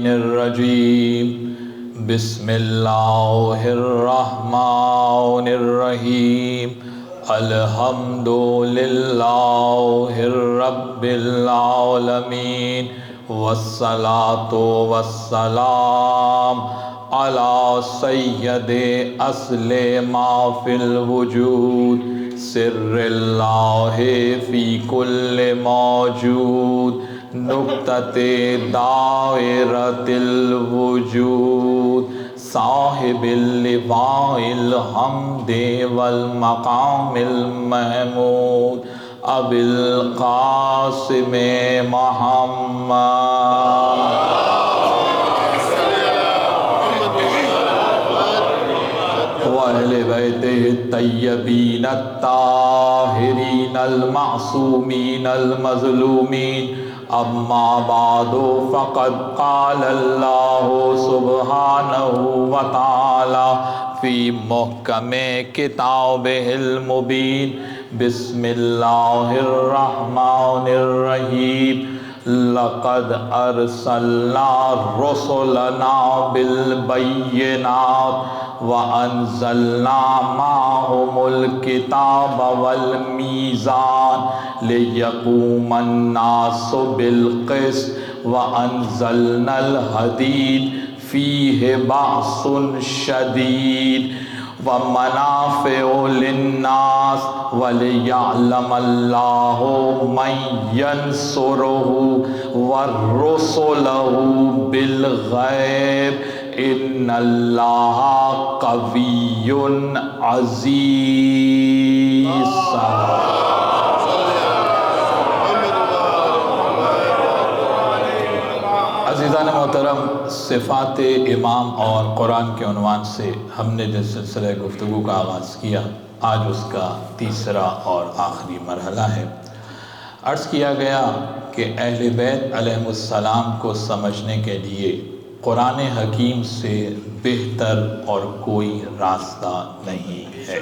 الشیطان الرجیم بسم اللہ الرحمن الرحیم الحمد للہ رب العالمین والصلاة والسلام علی سید اصل ما فی الوجود سر اللہ فی کل موجود نقطۃ دائرۃ الوجود صاحب اللواء الحمد والمقام المحمود ابی القاسم محمد وأہل بیتہ الطیبین الطاہرین المعصومین المظلومین اما بعد فقد قال اللہ سبحانہ وتعالی فی محکم کتابہ المبین بسم اللہ الرحمن الرحیم لقد ارسلنا رسلنا بالبینات وانزلنا معهم الکتاب والمیزان لیقوم الناس بالقسط وانزلنا الحدید فیہ بأس شدید ومنافع للناس ولیعلم اللہ من ینصرہ ورسلہ بالغیب ان اللہ قوی عزیز. عزیزان محترم، صفات امام اور قرآن کے عنوان سے ہم نے جس سلسلہ گفتگو کا آغاز کیا، آج اس کا تیسرا اور آخری مرحلہ ہے. عرض کیا گیا کہ اہل بیت علیہ السلام کو سمجھنے کے لیے قرآن حکیم سے بہتر اور کوئی راستہ نہیں ہے.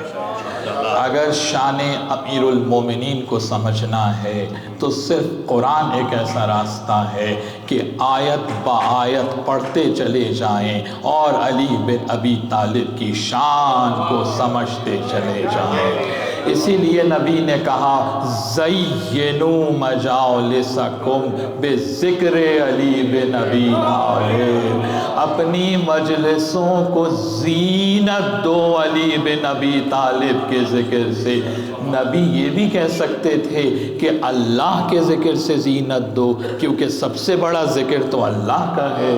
اگر شان امیر المومنین کو سمجھنا ہے تو صرف قرآن ایک ایسا راستہ ہے کہ آیت با آیت پڑھتے چلے جائیں اور علی بن ابی طالب کی شان کو سمجھتے چلے جائیں. اسی لیے نبی نے کہا زینوا مجالسکم بذکر علی بن ابی طالب، اپنی مجلسوں کو زینت دو علی بن ابی طالب کے ذکر سے. نبی یہ بھی کہہ سکتے تھے کہ اللہ کے ذکر سے زینت دو، کیونکہ سب سے بڑا ذکر تو اللہ کا ہے.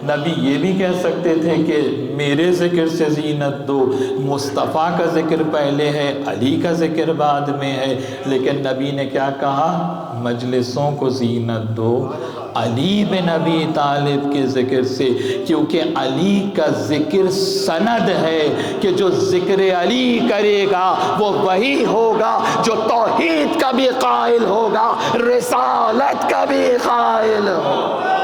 نبی یہ بھی کہہ سکتے تھے کہ میرے ذکر سے زینت دو، مصطفیٰ کا ذکر پہلے ہے، علی کا ذکر بعد میں ہے. لیکن نبی نے کیا کہا؟ مجلسوں کو زینت دو علی بن ابی طالب کے ذکر سے، کیونکہ علی کا ذکر سند ہے کہ جو ذکر علی کرے گا وہ وہی ہوگا جو توحید کا بھی قائل ہوگا، رسالت کا بھی قائل ہوگا.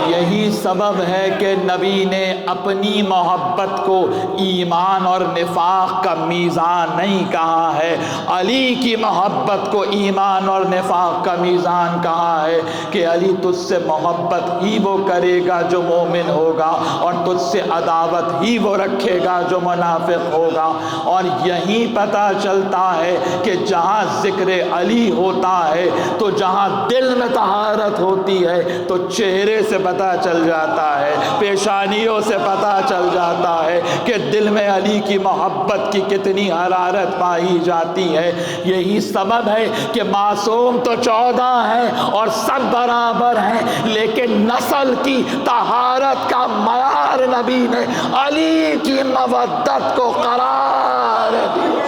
یہی سبب ہے کہ نبی نے اپنی محبت کو ایمان اور نفاق کا میزان نہیں کہا ہے، علی کی محبت کو ایمان اور نفاق کا میزان کہا ہے کہ علی تجھ سے محبت ہی وہ کرے گا جو مومن ہوگا، اور تجھ سے عداوت ہی وہ رکھے گا جو منافق ہوگا. اور یہی پتہ چلتا ہے کہ جہاں ذکر علی ہوتا ہے تو جہاں دل میں طہارت ہوتی ہے تو چہرے سے پتہ چل جاتا ہے، پیشانیوں سے پتہ چل جاتا ہے کہ دل میں علی کی محبت کی کتنی حرارت پائی جاتی ہے. یہی سبب ہے کہ معصوم تو 14 ہیں اور سب برابر ہیں، لیکن نسل کی طہارت کا معیار نبی نے علی کی مودت کو قرار دیا.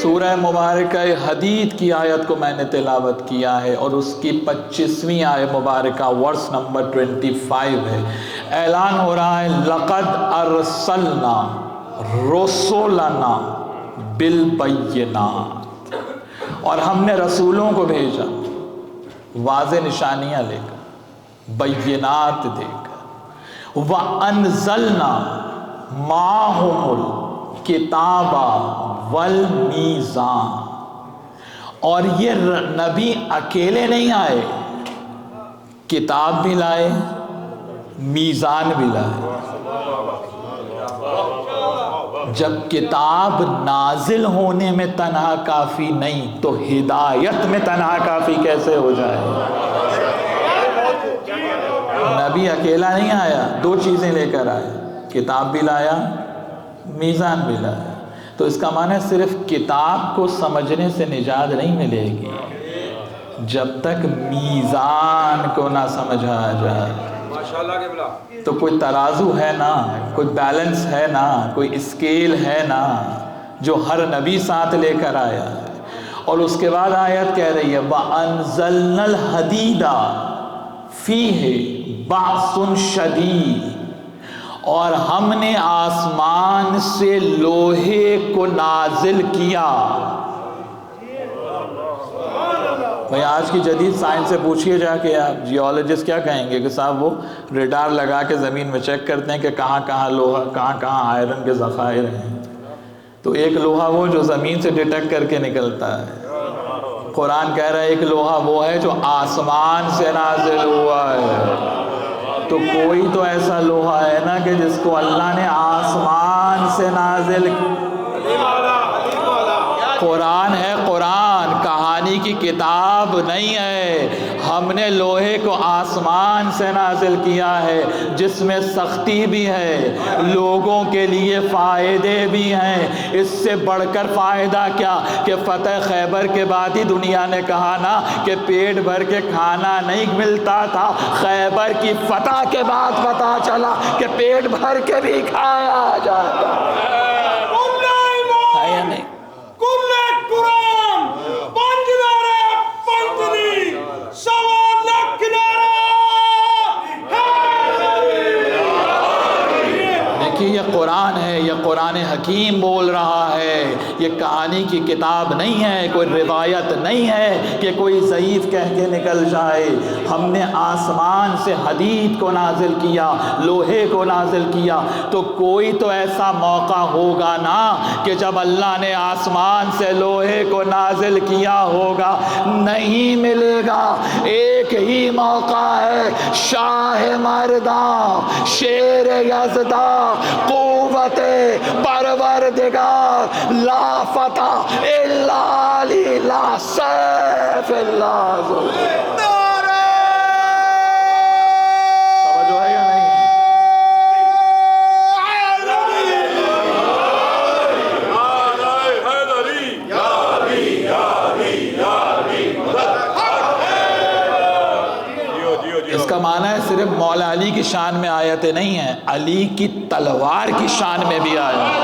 سورہ مبارکہ حدید کی آیت کو میں نے تلاوت کیا ہے اور اس کی 25ویں آیت مبارکہ ورس نمبر 25 ہے. اعلان ہو رہا ہے لقد ارسلنا رسولنا بالبینات، اور ہم نے رسولوں کو بھیجا واضح نشانیاں لے کر، بینات دے کر، وَأَنزَلْنَا مَعَهُمُ الْكِتَابَ وَالْمِيزَانَ، اور یہ نبی اکیلے نہیں آئے، کتاب بھی لائے، میزان بھی لائے۔ جب کتاب نازل ہونے میں تنہا کافی نہیں تو ہدایت میں تنہا کافی کیسے ہو جائے؟ نبی اکیلا نہیں آیا، دو چیزیں لے کر آیا، کتاب بھی لایا، میزان بھی لایا۔ تو اس کا معنی صرف کتاب کو سمجھنے سے نجات نہیں ملے گی جب تک میزان کو نہ سمجھا جائے۔ تو کوئی ترازو ہے نا، کوئی بیلنس ہے نا، کوئی اسکیل ہے نا جو ہر نبی ساتھ لے کر آیا ہے۔ اور اس کے بعد آیت کہہ رہی ہے وَأَنزَلْنَا الْحَدِيدَ فِيهِ بَعْثٌ شَدِيدٌ، اور ہم نے آسمان سے لوہے کو نازل کیا۔ بھئی آج کی جدید سائنس سے پوچھئے جا کہ آپ جیولوجسٹ کیا کہیں گے کہ صاحب وہ ریڈار لگا کے زمین میں چیک کرتے ہیں کہ کہاں کہاں لوہا، کہاں کہاں آئرن کے ذخائر ہیں۔ تو ایک لوہا وہ جو زمین سے ڈیٹیکٹ کر کے نکلتا ہے۔ قرآن کہہ رہا ہے ایک لوہا وہ ہے جو آسمان سے نازل ہوا ہے۔ تو کوئی تو ایسا لوہا ہے نا کہ جس کو اللہ نے آسمان سے نازل قرآن ہے، قرآن کہانی کی کتاب نہیں ہے۔ ہم نے لوہے کو آسمان سے نازل کیا ہے جس میں سختی بھی ہے، لوگوں کے لیے فائدے بھی ہیں۔ اس سے بڑھ کر فائدہ کیا کہ فتح خیبر کے بعد ہی دنیا نے کہا نا کہ پیٹ بھر کے کھانا نہیں ملتا تھا، خیبر کی فتح کے بعد پتہ چلا کہ پیٹ بھر کے بھی کھایا جاتا ہے یا نہیں؟ یہ قرآن ہے، یہ قرآن حکیم بول رہا ہے، یہ کہانی کی کتاب نہیں ہے، کوئی روایت نہیں ہے کہ کوئی ضعیف کہہ کے نکل جائے۔ ہم نے آسمان سے حدید کو نازل کیا، لوہے کو نازل کیا۔ تو کوئی تو ایسا موقع ہوگا نا کہ جب اللہ نے آسمان سے لوہے کو نازل کیا ہوگا، نہیں ملے گا۔ ایک ہی موقع ہے، شاہ مرداں، شیر یزداں، قوت پروردگار، لا فتح الا علی، لا سیف الا ذو۔ توجہ ہے یا نہیں؟ اس کا معنی ہے صرف مولا علی کی شان میں آیتیں نہیں ہیں، علی کی تلوار کی شان میں بھی آیا ہے۔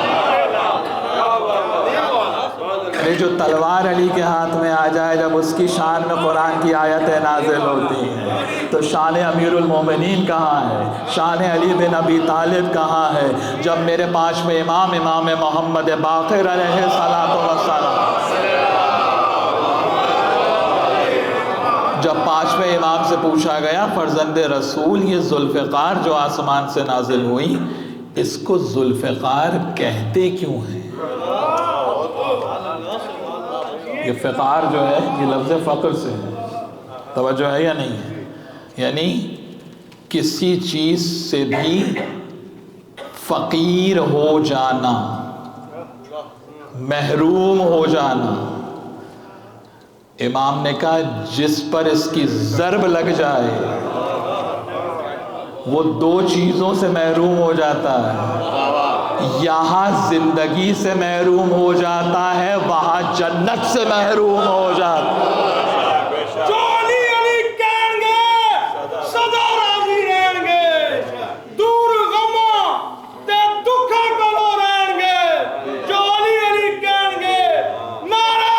جو تلوار علی کے ہاتھ میں آ جائے، جب اس کی شان میں قرآن کی آیتیں نازل ہوتی ہیں تو شان امیر المومنین کہاں ہے؟ شان علی بن ابی طالب کہاں ہے؟ جب میرے پانچویں امام محمد باقر علیہ السلام، جب پانچویں امام سے پوچھا گیا فرزند رسول یہ ذوالفقار جو آسمان سے نازل ہوئی، اس کو ذوالفقار کہتے کیوں ہیں؟ یہ فقار جو ہے یہ لفظ فقر سے ہے، توجہ ہے یا نہیں ہے؟ یعنی کسی چیز سے بھی فقیر ہو جانا، محروم ہو جانا۔ امام نے کہا جس پر اس کی ضرب لگ جائے وہ دو چیزوں سے محروم ہو جاتا ہے، یہاں زندگی سے محروم ہو جاتا ہے، وہاں جنت سے محروم ہو جاتا ہے۔ جو علی علی کہیں گے سدا راضی رہیں گے، دور غمہ تے دکھا کلو رہیں گے۔ جو علی علی کہیں گے نعرہ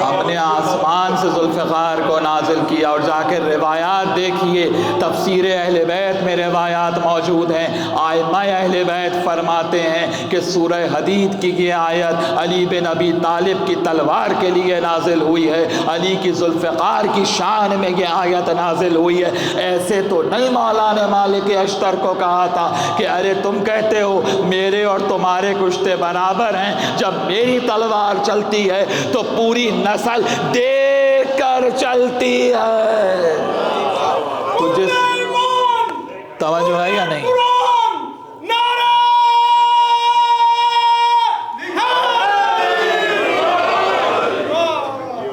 ہم نے آسمان سے ذوالفقار کو نازل کیا، اور جا کے روایات دیکھیے، تفسیر اہل بیت میں روایات موجود ہیں۔ ائمہ اہل بیت فرماتے ہیں کہ سورہ حدید کی یہ آیت علی بن ابی طالب کی تلوار کے لیے نازل ہوئی ہے، علی کی ذوالفقار کی شان میں یہ آیت نازل ہوئی ہے۔ ایسے تو نہیں مولانا مالک اشتر کو کہا تھا کہ ارے تم کہتے ہو میرے اور تمہارے کشتے برابر ہیں، جب میری تلوار چلتی ہے تو پوری نسل دیکھ کر چلتی ہے۔ تو جس توجہ ہے یا نہیں؟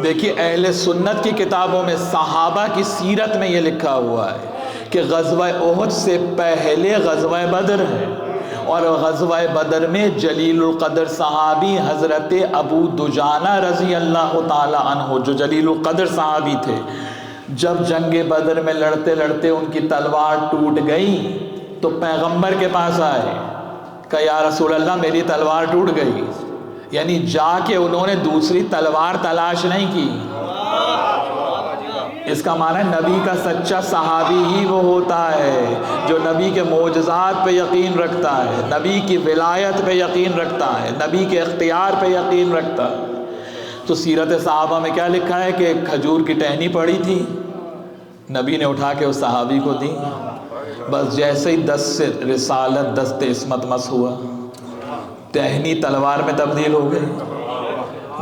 دیکھیے اہل سنت کی کتابوں میں صحابہ کی سیرت میں یہ لکھا ہوا ہے کہ غزوہ احد سے پہلے غزوہ بدر ہے، اور غزوہ بدر میں جلیل القدر صحابی حضرت ابو دجانہ رضی اللہ تعالی عنہ جو جلیل القدر صحابی تھے، جب جنگ بدر میں لڑتے لڑتے ان کی تلوار ٹوٹ گئی تو پیغمبر کے پاس آئے کہ یا رسول اللہ میری تلوار ٹوٹ گئی، یعنی جا کے انہوں نے دوسری تلوار تلاش نہیں کی۔ اس کا معنی نبی کا سچا صحابی ہی وہ ہوتا ہے جو نبی کے معجزات پہ یقین رکھتا ہے، نبی کی ولایت پہ یقین رکھتا ہے، نبی کے اختیار پہ یقین رکھتا ہے۔ تو سیرت صحابہ میں کیا لکھا ہے کہ ایک کھجور کی ٹہنی پڑی تھی، نبی نے اٹھا کے اس صحابی کو دی، بس جیسے ہی دست رسالت دست عصمت مس ہوا، ٹہنی تلوار میں تبدیل ہو گئی۔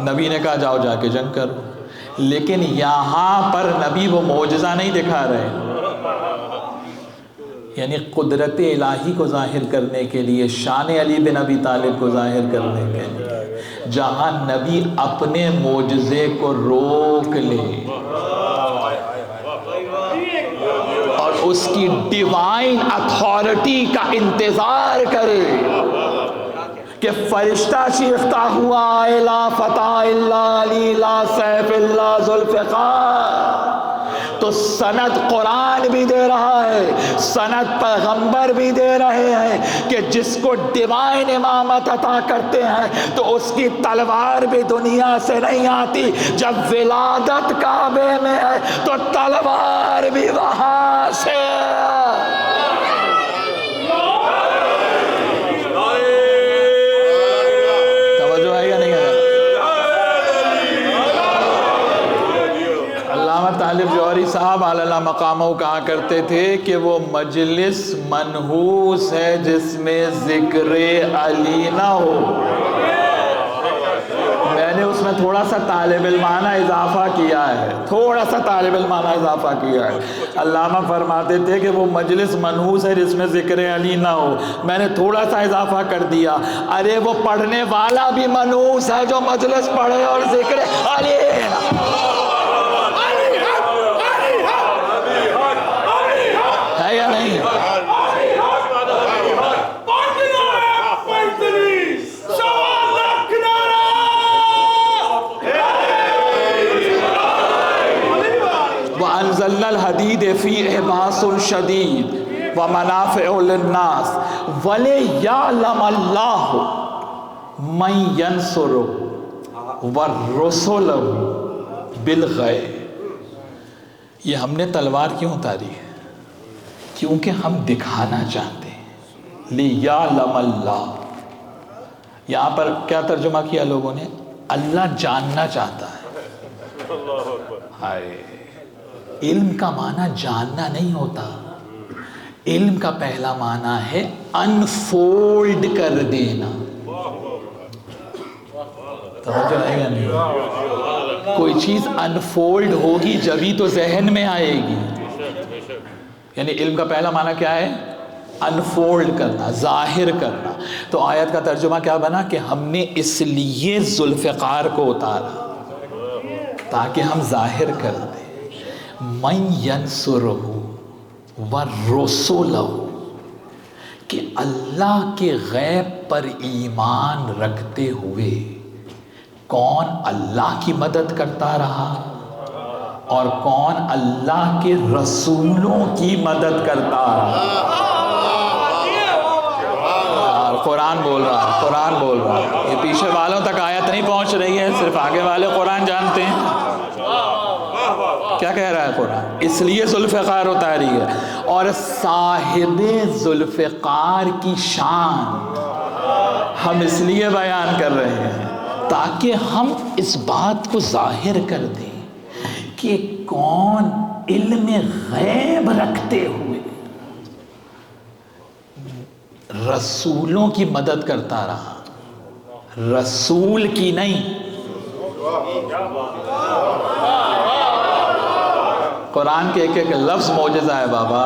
نبی نے کہا جاؤ جا کے جنگ کرو، لیکن یہاں پر نبی وہ معجزہ نہیں دکھا رہے، یعنی قدرت الہی کو ظاہر کرنے کے لیے، شان علی بن ابی طالب کو ظاہر کرنے کے لیے، جہاں نبی اپنے معجزے کو روک لے اور اس کی ڈیوائن اتھارٹی کا انتظار کرے کہ فرشتہ شیفتہ ہوا لا فتح اللہ علی لا سیف اللہ ذوالفقار، تو سند قرآن بھی دے رہا ہے، سند پیغمبر بھی دے رہے ہیں کہ جس کو ڈیوائن امامت عطا کرتے ہیں تو اس کی تلوار بھی دنیا سے نہیں آتی، جب ولادت کعبے میں ہے تو تلوار بھی وہاں سے۔ طالب جوہری صاحب علیہ مقامہ کہا کرتے تھے کہ وہ مجلس منحوس ہے جس میں ذکر علی نہ ہو۔ میں نے اس میں تھوڑا سا طالب علمانہ اضافہ کیا ہے، تھوڑا سا طالب علمانہ اضافہ کیا ہے۔ علامہ فرماتے تھے کہ وہ مجلس منحوس ہے جس میں ذکر علی نہ ہو، میں نے تھوڑا سا اضافہ کر دیا، ارے وہ پڑھنے والا بھی منحوس ہے جو مجلس پڑھے اور ذکر علی نہ ہے یا نہیں؟ وَأَنزَلْنَا الْحَدِيدَ فِيهِ بَأْسٌ شَدِيدٌ وَمَنَافِعُ لِلنَّاسِ وَلِيَعْلَمَ اللَّهُ مَن يَنصُرُهُ وَالرُّسُلَ بِالْغَيْبِ۔ یہ ہم نے تلوار کیوں اتاری ہے؟ کیونکہ ہم دکھانا چاہتے ہیں، لِيَعْلَمَ اللَّهُ۔ یہاں پر کیا ترجمہ کیا لوگوں نے؟ اللہ جاننا چاہتا ہے۔ ہائے، علم کا معنی جاننا نہیں ہوتا، علم کا پہلا معنی ہے انفولڈ کر دینا۔ توجہ ہے یا نہیں؟ کوئی چیز انفولڈ ہوگی جبھی تو ذہن میں آئے گی، یعنی علم کا پہلا معنی کیا ہے؟ انفولڈ کرنا، ظاہر کرنا۔ تو آیت کا ترجمہ کیا بنا کہ ہم نے اس لیے ذوالفقار کو اتارا تاکہ ہم ظاہر کر دیں۔ من ینصرہ والرسلہ، کہ اللہ کے غیب پر ایمان رکھتے ہوئے کون اللہ کی مدد کرتا رہا اور کون اللہ کے رسولوں کی مدد کرتا رہا۔ قرآن بول رہا ہے، قرآن بول رہا ہے، یہ پیچھے والوں تک آیت نہیں پہنچ رہی ہے، صرف آگے والے قرآن جانتے ہیں۔ کیا کہہ رہا ہے قرآن؟ اس لیے ذوالفقار اتاری ہے، اور صاحب ذوالفقار کی شان ہم اس لیے بیان کر رہے ہیں تاکہ ہم اس بات کو ظاہر کر دیں کہ کون علم غیب رکھتے ہوئے رسولوں کی مدد کرتا رہا، رسول کی نہیں۔ قرآن کے ایک ایک لفظ معجزہ ہے بابا۔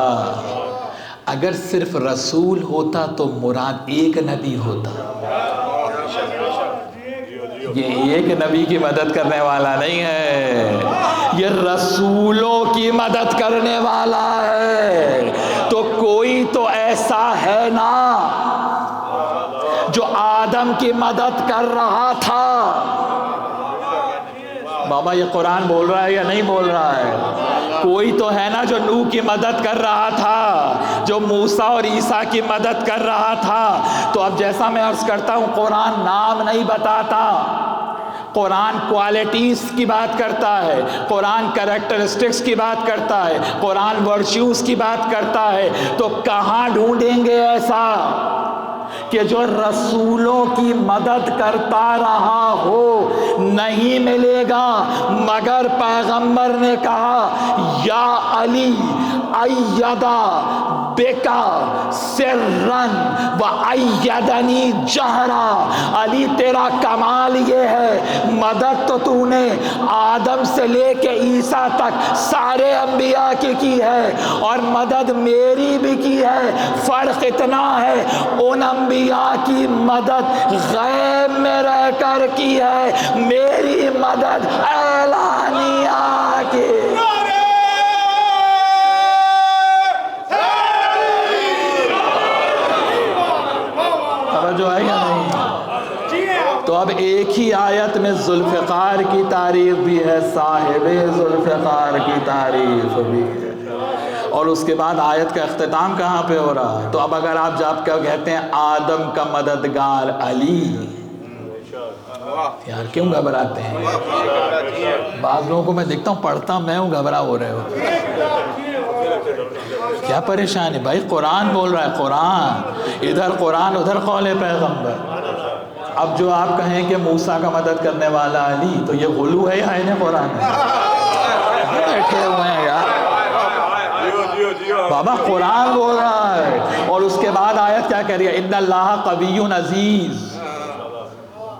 اگر صرف رسول ہوتا تو مراد ایک نبی ہوتا، یہ ایک نبی کی مدد کرنے والا نہیں ہے، یہ رسولوں کی مدد کرنے والا ہے۔ تو کوئی تو ایسا ہے نا جو آدم کی مدد کر رہا تھا۔ بابا یہ قرآن بول رہا ہے یا نہیں بول رہا ہے؟ کوئی تو ہے نا جو نوح کی مدد کر رہا تھا، جو موسیٰ اور عیسیٰ کی مدد کر رہا تھا۔ تو اب جیسا میں عرض کرتا ہوں، قرآن نام نہیں بتاتا، قرآن کوالٹیز کی بات کرتا ہے، قرآن کریکٹرسٹکس کی بات کرتا ہے، قرآن ورچیوز کی بات کرتا ہے۔ تو کہاں ڈھونڈیں گے ایسا کہ جو رسولوں کی مدد کرتا رہا ہو؟ نہیں ملے گا، مگر پیغمبر نے کہا یا علی ایدہ بکا سرن و ایدنی جہرا۔ علی تیرا کمال یہ ہے، مدد تو تو نے آدم سے لے کے عیسیٰ تک سارے انبیاء کی ہے، اور مدد میری بھی کی ہے۔ فرق اتنا ہے، ان انبیاء کی مدد غیب میں رہ کر کی ہے، میری مدد اعلانیہ کی۔ جو ہے یا نہیں؟ تو اب ایک ہی آیت میں ذوالفقار کی تعریف بھی ہے، صاحب ذوالفقار کی تعریف بھی ہے، اور اس کے بعد آیت کا اختتام کہاں پہ ہو رہا ہے؟ تو اب اگر آپ جب کہتے ہیں آدم کا مددگار علی، یار کیوں گھبراتے ہیں؟ بعض لوگوں کو میں دیکھتا ہوں پڑھتا میں ہوں گھبرا ہو رہے ہو، کیا پریشانی؟ بھائی قرآن بول رہا ہے، قرآن ادھر قرآن ادھر قول پیغمبر۔ اب جو آپ کہیں کہ موسیٰ کا مدد کرنے والا علی، تو یہ غلو ہے یا عین قرآن ہے؟ بیٹھے ہوئے ہیں یار، بابا قرآن بول رہا ہے۔ اور اس کے بعد آیت کیا کہہ رہی ہے؟ ان اللہ قوی عزیز،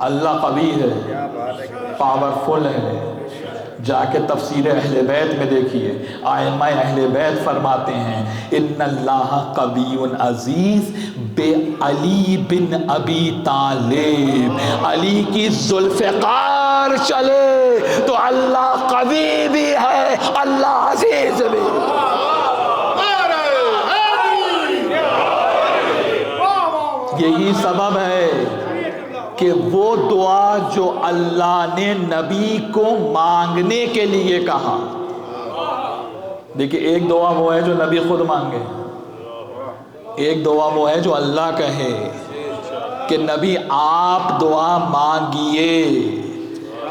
اللہ قوی ہے، پاورفل ہے۔ جا کے تفسیر اہل بیت میں دیکھیے، ائمہ اہل بیت فرماتے ہیں ان اللہ قوی عزیز بے علی بن ابی طالب، علی کی ذوالفقار چلے تو اللہ قوی بھی ہے، اللہ عزیز بھی۔ یہی سبب ہے کہ وہ دعا جو اللہ نے نبی کو مانگنے کے لیے کہا، دیکھیں ایک دعا وہ ہے جو نبی خود مانگے، ایک دعا وہ ہے جو اللہ کہے کہ نبی آپ دعا مانگیے۔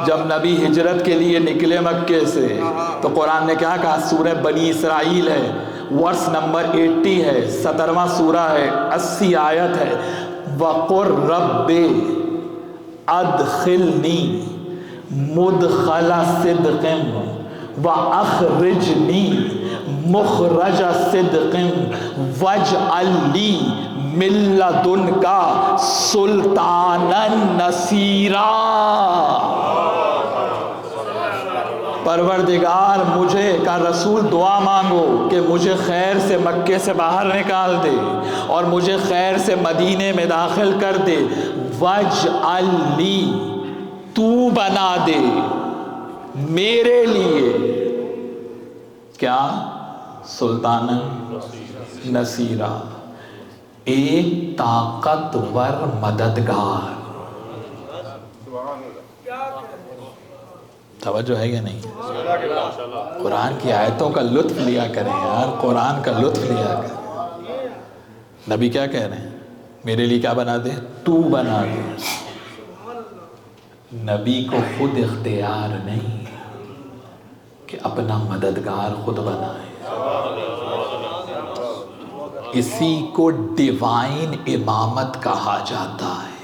جب نبی ہجرت کے لیے نکلے مکے سے تو قرآن نے کیا کہا؟ سورہ بنی اسرائیل ہے، ورس نمبر 80 ہے، 17واں سورہ ہے، 80 آیت ہے۔ وَقُرْ رَبِّ ادخلنی مدخل صدق واخرجنی مخرج صدق واجعل لی من لدنک سلطانا نصیرا۔ پروردگار مجھے کا رسول دعا مانگو کہ مجھے خیر سے مکے سے باہر نکال دے اور مجھے خیر سے مدینے میں داخل کر دے۔ وَاجْعَلْ لِي، تو بنا دے میرے لیے کیا؟ سلطان نصیرہ، ایک طاقتور مددگار۔ توجہ ہے یا نہیں؟ قرآن کی آیتوں کا لطف لیا کریں یار، قرآن کا لطف لیا کریں۔ نبی کیا کہہ رہے ہیں؟ میرے لیے کیا بنا دے؟ تو بنا دے۔ نبی کو خود اختیار نہیں کہ اپنا مددگار خود بنائے. اسی کو ڈیوائن امامت کہا جاتا ہے.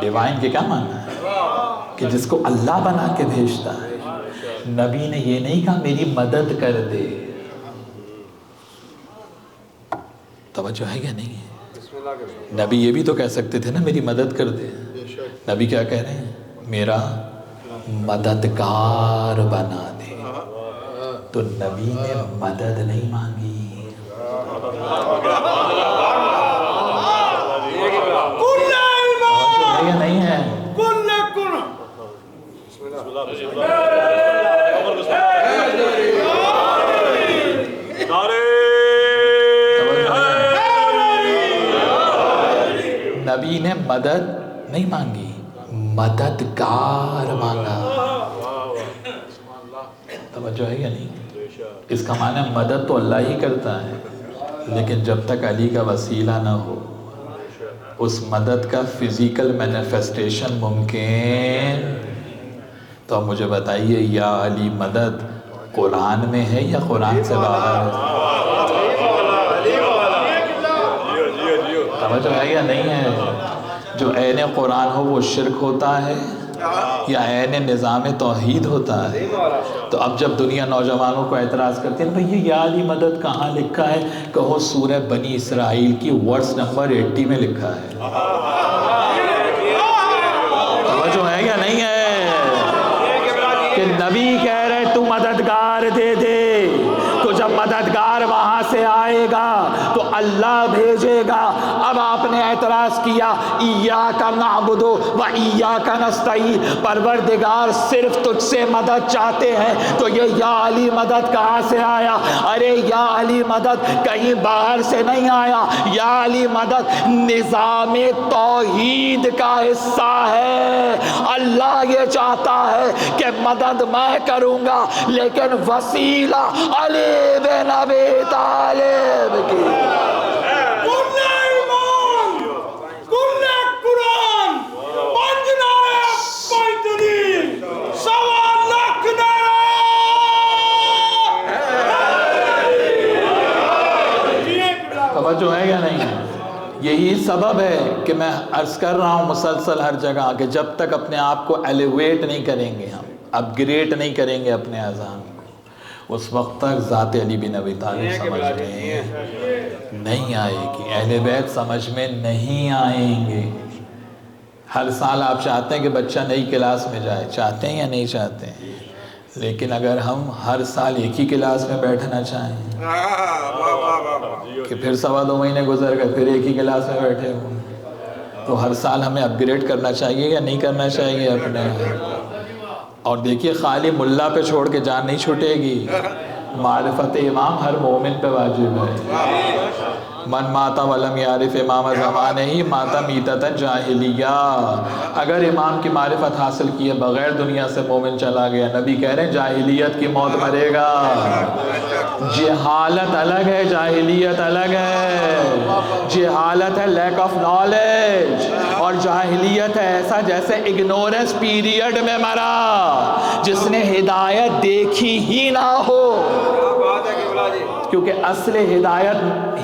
ڈیوائن کے کیا معنی ہے؟ کہ جس کو اللہ بنا کے بھیجتا ہے. نبی نے یہ نہیں کہا میری مدد کر دے. توجہ ہے کیا نہیں ہے؟ نبی یہ بھی تو کہہ سکتے تھے نا میری مدد کر دے. نبی کیا کہہ رہے ہیں؟ میرا مددگار بنا دے. تو نبی نے مدد نہیں مانگی. نہیں ہے نبی نے مدد نہیں مانگی، مددگار مانگا. توجہ ہے یا نہیں؟ اس کا معنی مدد تو اللہ ہی کرتا ہے، لیکن جب تک علی کا وسیلہ نہ ہو اس مدد کا فزیکل مینیفیسٹیشن ممکن. تو اب مجھے بتائیے یا علی مدد قرآن میں ہے یا قرآن سے باہر ہے؟ توجہ ہے یا نہیں ہے؟ جو عین قرآن ہو وہ شرک ہوتا ہے یا عین نظام توحید ہوتا ہے؟ تو اب جب دنیا نوجوانوں کو اعتراض کرتے ہیں بھئی یا علی مدد کہاں لکھا ہے؟ کہو سورہ بنی اسرائیل کی ورس نمبر 80 میں لکھا ہے. توجہ ہے یا نہیں ہے؟ کہ نبی کہہ رہے تو مددگار دے دے. تو جب مددگار وہاں سے آئے گا تو اللہ بھیجے گا. اب آپ نے اعتراض کیا ایاک نعبد و ایاک نستعین، پروردگار صرف تجھ سے مدد چاہتے ہیں، تو یہ یا علی مدد کہاں سے آیا؟ ارے یا علی مدد کہیں باہر سے نہیں آیا. یا علی مدد نظام توحید کا حصہ ہے. اللہ یہ چاہتا ہے کہ مدد میں کروں گا، لیکن وسیلہ علی بن ابی طالب کی. توجہ ہے یا نہیں؟ یہی سبب ہے کہ میں عرض کر رہا ہوں مسلسل ہر جگہ کہ جب تک اپنے آپ کو ایلیویٹ نہیں کریں گے، ہم اپ گریڈ نہیں کریں گے اپنے اذہان کو، اس وقت تک ذات علی بن ابی طالب سمجھ میں نہیں آئے گی، اہل بیت سمجھ میں نہیں آئیں گے. ہر سال آپ چاہتے ہیں کہ بچہ نئی کلاس میں جائے، چاہتے ہیں یا نہیں چاہتے ہیں؟ لیکن اگر ہم ہر سال ایک ہی کلاس میں بیٹھنا چاہیں کہ پھر 2.5 مہینے گزر گئے پھر ایک ہی کلاس میں بیٹھے ہوں، تو ہر سال ہمیں اپ گریڈ کرنا چاہیے یا نہیں کرنا چاہیے اپنے؟ اور دیکھیے خالی ملا پہ چھوڑ کے جان نہیں چھوٹے گی، معرفت امام ہر مومن پہ واجب ہے. من ماتا ولم یعرف امام زمانے ہی ماتا میتتا جاہلیہ. اگر امام کی معرفت حاصل کیے بغیر دنیا سے مومن چلا گیا، نبی کہہ رہے ہیں جاہلیت کی موت مرے گا. جہالت الگ ہے، جاہلیت الگ ہے. جہالت ہے لیک آف نالج، اور جاہلیت ہے ایسا جیسے اگنورنس پیریڈ میں مرا جس نے ہدایت دیکھی ہی نہ ہو. کیونکہ اصل ہدایت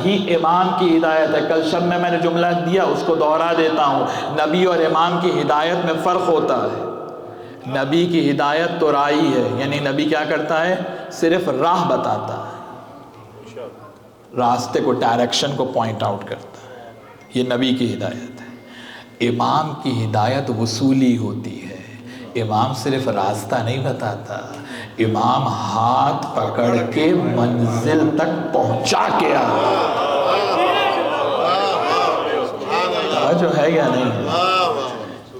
ہی امام کی ہدایت ہے. کل شب میں نے جملہ دیا، اس کو دوہرا دیتا ہوں. نبی اور امام کی ہدایت میں فرق ہوتا ہے. نبی کی ہدایت تو رائی ہے، یعنی نبی کیا کرتا ہے؟ صرف راہ بتاتا ہے، راستے کو، ڈائریکشن کو پوائنٹ آؤٹ کرتا ہے. یہ نبی کی ہدایت ہے. امام کی ہدایت وصولی ہوتی ہے. امام صرف راستہ نہیں بتاتا، امام ہاتھ پکڑ کے منزل تک پہنچا کے جو ہے یا نہیں؟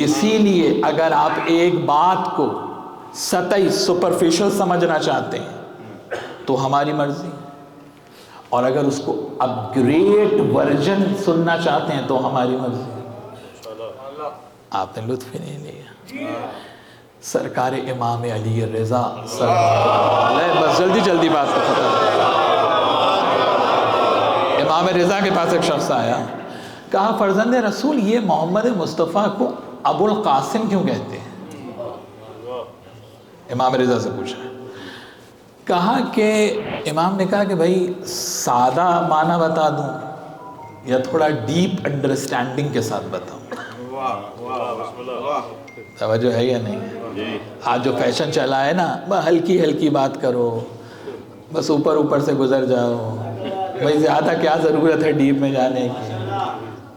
اسی لیے اگر آپ ایک بات کو سطحی سپرفیشل سمجھنا چاہتے ہیں تو ہماری مرضی، اور اگر اس کو اپ گریڈ ورژن سننا چاہتے ہیں تو ہماری مرضی. آپ نے لطف ہی نہیں لیا. سرکار امام علی رضا صلی اللہ علیہ، بس جلدی جلدی بات کو ختم. امام رضا کے پاس ایک شخص آیا، کہا فرزند رسول یہ محمد مصطفیٰ کو ابو القاسم کیوں کہتے ہیں؟ امام رضا سے پوچھا، کہا کہ امام نے کہا کہ بھائی سادہ معنی بتا دوں یا تھوڑا ڈیپ انڈرسٹینڈنگ کے ساتھ بتاؤں؟ توجہ ہے یا نہیں؟ آج جو فیشن چلا ہے نا، بس ہلکی ہلکی بات کرو، بس اوپر اوپر سے گزر جاؤ، بھائی زیادہ کیا ضرورت ہے ڈیپ میں جانے کی؟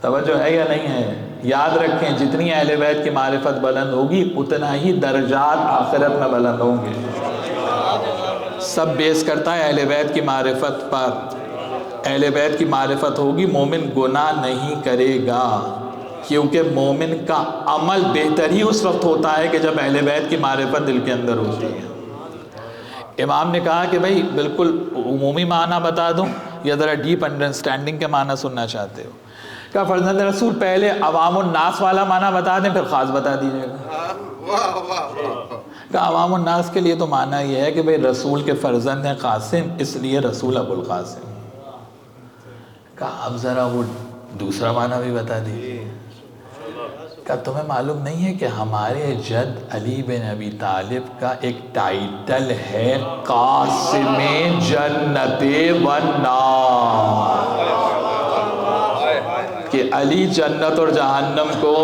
توجہ ہے یا نہیں ہے؟ یاد رکھیں جتنی اہل بیت کی معرفت بلند ہوگی اتنا ہی درجات آخرت میں بلند ہوں گے۔ سب بیس کرتا ہے اہل بیت کی معرفت پر۔ اہل بیت کی معرفت ہوگی، مومن گناہ نہیں کرے گا، کیونکہ مومن کا عمل بہتر ہی اس وقت ہوتا ہے کہ جب اہل بیت کی معرفت دل کے اندر ہوتی ہے۔ امام نے کہا کہ بھائی بالکل عمومی معنی بتا دوں یا ذرا ڈیپ انڈرسٹینڈنگ کے معنی سننا چاہتے ہو؟ کہا فرزند رسول پہلے عوام الناس والا معنی بتا دیں پھر خاص بتا دیجیے گا۔ کہا عوام الناس کے لیے تو معنی یہ ہے کہ بھئی رسول کے فرزند ہیں قاسم، اس لیے رسول ابو القاسم۔ کہا اب ذرا وہ دوسرا معنی بھی بتا دیجیے۔ کہا تمہیں معلوم نہیں ہے کہ ہمارے جد علی بن ابی طالب کا ایک ٹائٹل ہے قاسم جنت والنار، کہ علی جنت اور جہنم کو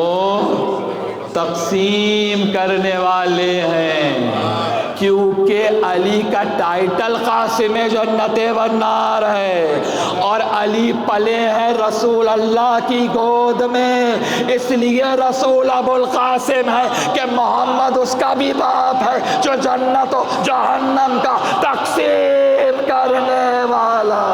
تقسیم کرنے والے ہیں، کیونکہ علی کا ٹائٹل قاسم جنت والنار ہے، اور علی پلے ہیں رسول اللہ کی گود میں، اس لیے رسول ابو القاسم ہے کہ محمد اس کا بھی باپ ہے جو جنت و جہنم کا تقسیم کرنے والا۔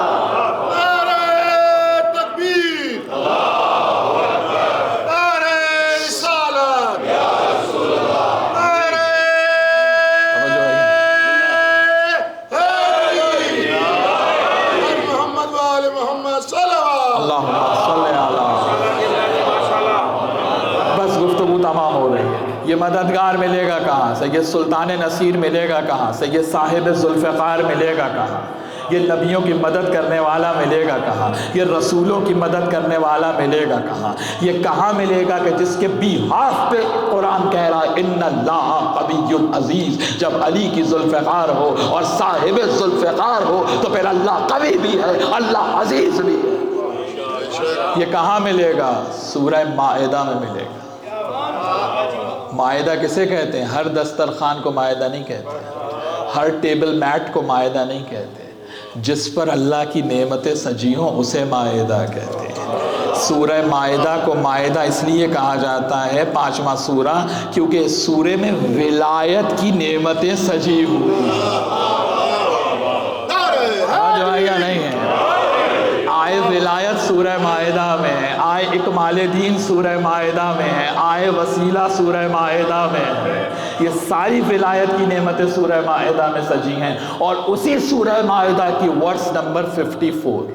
بس گفتگو تمام ہو رہی ہے۔ یہ مددگار ملے گا کہاں؟ سید سلطان نصیر ملے گا کہاں؟ سید صاحب ذوالفقار ملے گا کہاں؟ یہ نبیوں کی مدد کرنے والا ملے گا کہاں؟ یہ رسولوں کی مدد کرنے والا ملے گا کہاں؟ یہ کہاں ملے گا کہ جس کے بیہاف پہ قرآن کہہ رہا ہے ان اللہ قوی عزیز؟ جب علی کی ذوالفقار ہو اور صاحب ذوالفقار ہو تو پھر اللہ قوی بھی ہے، اللہ عزیز بھی ہے۔ یہ کہاں ملے گا؟ سورہ مائدہ میں ملے گا۔ مائدہ کسے کہتے ہیں؟ ہر دسترخوان کو مائدہ نہیں کہتے، ہر ٹیبل میٹ کو مائدہ نہیں کہتے، جس پر اللہ کی نعمتیں سجی ہوں اسے مائدہ کہتے ہیں۔ سورہ مائدہ کو مائدہ اس لیے کہا جاتا ہے 5واں سورہ، کیونکہ اس سورے میں ولایت کی نعمتیں سجی ہوئی ہیں۔ یا نہیں ہے؟ آئے ولایت سورہ مائدہ میں ہے، آئے اکمال دین سورہ مائدہ میں ہے، آئے وسیلہ سورہ مائدہ میں ہے۔ یہ ساری ولایت کی نعمتیں سورہ مائدہ میں سجی ہیں، اور اسی سورہ مائدہ کی ورس نمبر 54۔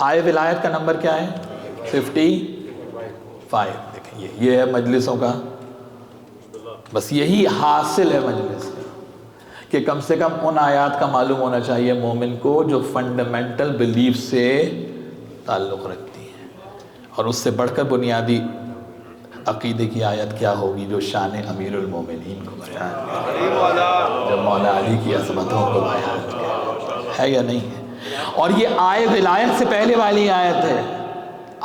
آئے ولایت کا نمبر کیا ہے؟ 55۔ دیکھیں یہ ہے مجلسوں کا، بس یہی حاصل ہے مجلس کا، کہ کم سے کم ان آیات کا معلوم ہونا چاہیے مومن کو جو فنڈامنٹل بلیف سے تعلق رکھتی ہیں، اور اس سے بڑھ کر بنیادی عقیدے کی آیت کیا ہوگی جو شان امیر المومنین کو بیان کرے، جب مولا علی کی عظمتوں کو بیان کرے، ہے یا نہیں ہے؟ اور یہ آئے ولایت سے پہلے والی آیت ہے،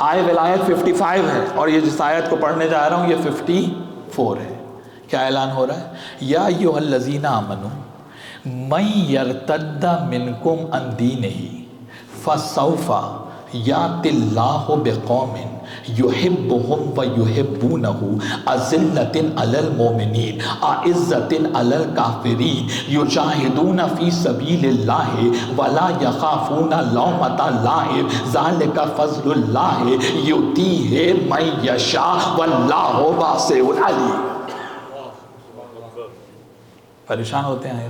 آئے ولایت 55 ہے، اور یہ جس آیت کو پڑھنے جا رہا ہوں یہ 54 ہے۔ کیا اعلان ہو رہا ہے؟ یا ایھا الذین آمنوا من یرتد منکم عن دینہ فسوف یأتی اللہ بقوم یحبہم ویحبونہ اذلۃ علی المؤمنین اعزۃ علی الکافرین یجاہدون فی سبیل اللہ ولا یخافون لومۃ لائم ذلک فضل اللہ یؤتیہ من یشاء واللہ واسع علیم۔ پریشان ہوتے ہیں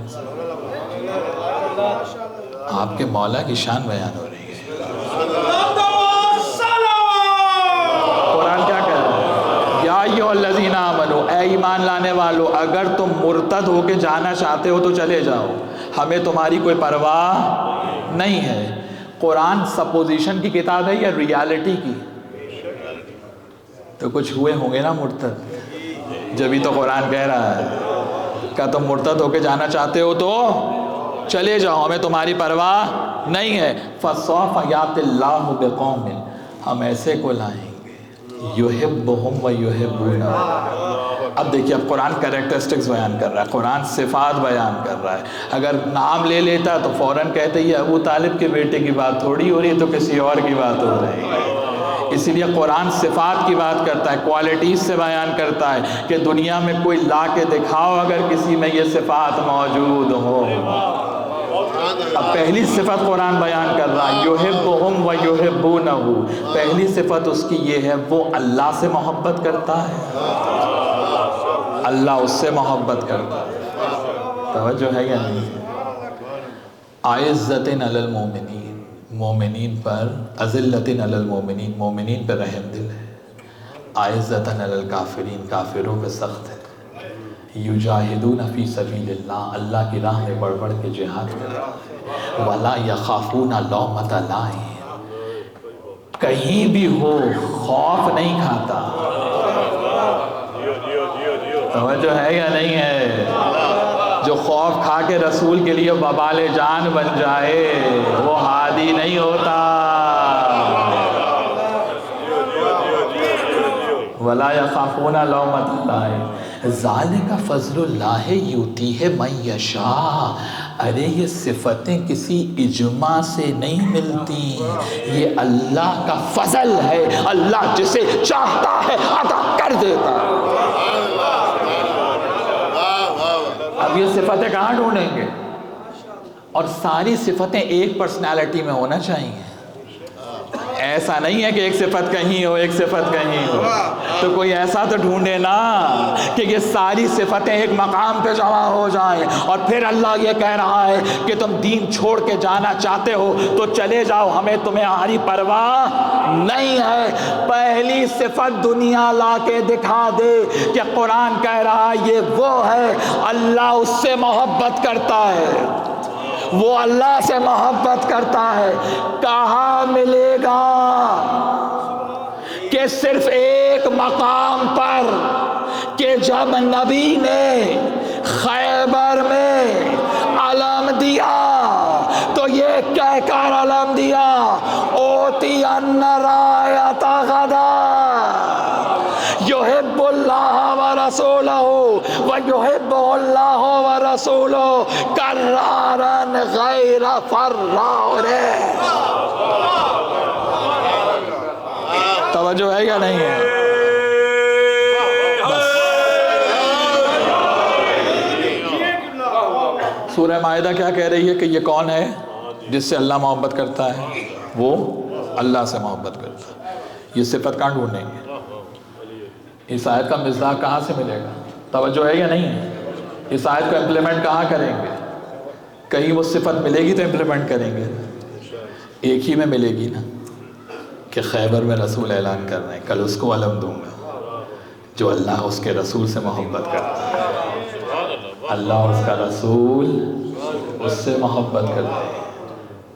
آپ کے مولا کی شان بیان ہو رہی ہے۔ قرآن کیا کہہ رہا ہے؟ یا ایھا الذین آمنوا، اے ایمان لانے والو، اگر تم مرتد ہو کے جانا چاہتے ہو تو چلے جاؤ، ہمیں تمہاری کوئی پرواہ نہیں ہے۔ قرآن سپوزیشن کی کتاب ہے یا ریالٹی کی؟ تو کچھ ہوئے ہوں گے نا مرتد، جبھی تو قرآن کہہ رہا ہے کیا تم مرتد ہو کے جانا چاہتے ہو تو چلے جاؤ، ہمیں تمہاری پرواہ نہیں ہے۔ فَسَوْفَ يَأْتِ اللَّهُ بِقَوْمٍ، ہم ایسے کو لائیں گے يُحِبُّهُمْ وَيُحِبُّونَهُ۔ اب دیکھیے، اب قرآن کریکٹرسٹکس بیان کر رہا ہے، قرآن صفات بیان کر رہا ہے۔ اگر نام لے لیتا تو فوراً کہتے یہ ابو طالب کے بیٹے کی بات تھوڑی ہو رہی ہے، تو کسی اور کی بات ہو رہی ہے۔ اسی لیے قرآن صفات کی بات کرتا ہے، کوالٹیز سے بیان کرتا ہے کہ دنیا میں کوئی لا کے دکھاؤ اگر کسی میں یہ صفات موجود ہو۔ اب پہلی صفت قرآن بیان کر رہا ہے، یحبہم و یحبونہ، پہلی صفت اس کی یہ ہے وہ اللہ سے محبت کرتا ہے، اللہ اس سے محبت کرتا ہے۔ توجہ ہے یا نہیں؟ اعزۃ علی المومنین، مومنین پر، اذلۃ علی المومنین، مومنین پر رحم دل ہے، اعزۃ علی الکافرین، کافروں پہ سخت ہے، یجاہدون فی سبیل اللہ، اللہ کی راہ میں بڑھ بڑھ کے جہاد کر رہا ہے، ولا یخافون لومۃ لائم، کہیں بھی ہو خوف نہیں کھاتا۔ توجہ ہے یا نہیں ہے؟ جو خوف کھا کے رسول کے لیے وبال جان بن جائے وہ ہادی نہیں ہوتا۔ وَلَا يَخَافُونَ لَوْمَةَ لَائِمٍ ذَلِكَ فَضْلُ اللَّهِ يُؤْتِيهِ مَن يَشَاءُ۔ ارے یہ صفتیں کسی اجماع سے نہیں ملتی، یہ اللہ کا فضل ہے، اللہ جسے چاہتا ہے عطا کر دیتا ہے۔ اب یہ صفتیں کہاں ڈھونڈیں گے؟ اور ساری صفتیں ایک پرسنالٹی میں ہونا چاہیے، ایسا نہیں ہے کہ ایک صفت کہیں ہو ایک صفت کہیں ہو، تو کوئی ایسا تو ڈھونڈے نا کہ یہ ساری صفتیں ایک مقام پہ جمع ہو جائیں، اور پھر اللہ یہ کہہ رہا ہے کہ تم دین چھوڑ کے جانا چاہتے ہو تو چلے جاؤ، ہمیں تمہاری پرواہ نہیں ہے۔ پہلی صفت دنیا لا کے دکھا دے کہ قرآن کہہ رہا ہے یہ وہ ہے، اللہ اس سے محبت کرتا ہے، وہ اللہ سے محبت کرتا ہے۔ کہاں ملے گا کہ صرف ایک مقام پر، کہ جب نبی نے خیبر میں علم دیا تو یہ کہہ کر علم دیا اوتی ان رایت غدا یحب اللہ ورسولہ ویحب اللہ ورسولہ کرارا غیر فرار۔ توجہ ہے یا نہیں ہے؟ سورہ مائدہ کیا کہہ رہی ہے کہ یہ کون ہے جس سے اللہ محبت کرتا ہے؟ وہ اللہ سے محبت کرتا ہے۔ یہ صفت کہاں ڈھونڈیں گے؟ اس آیت کا مصداق کہاں سے ملے گا؟ توجہ ہے یا نہیں ہے؟ اس آیت کو امپلیمنٹ کہاں کریں گے؟ کہیں وہ صفت ملے گی تو امپلیمنٹ کریں گے، ایک ہی میں ملے گی نا، کہ خیبر میں رسول اعلان کر رہے ہیں، کل اس کو علم دوں گا جو اللہ اس کے رسول سے محبت کرتا ہے، اللہ اور اس کا رسول اس سے محبت کرتے ہیں۔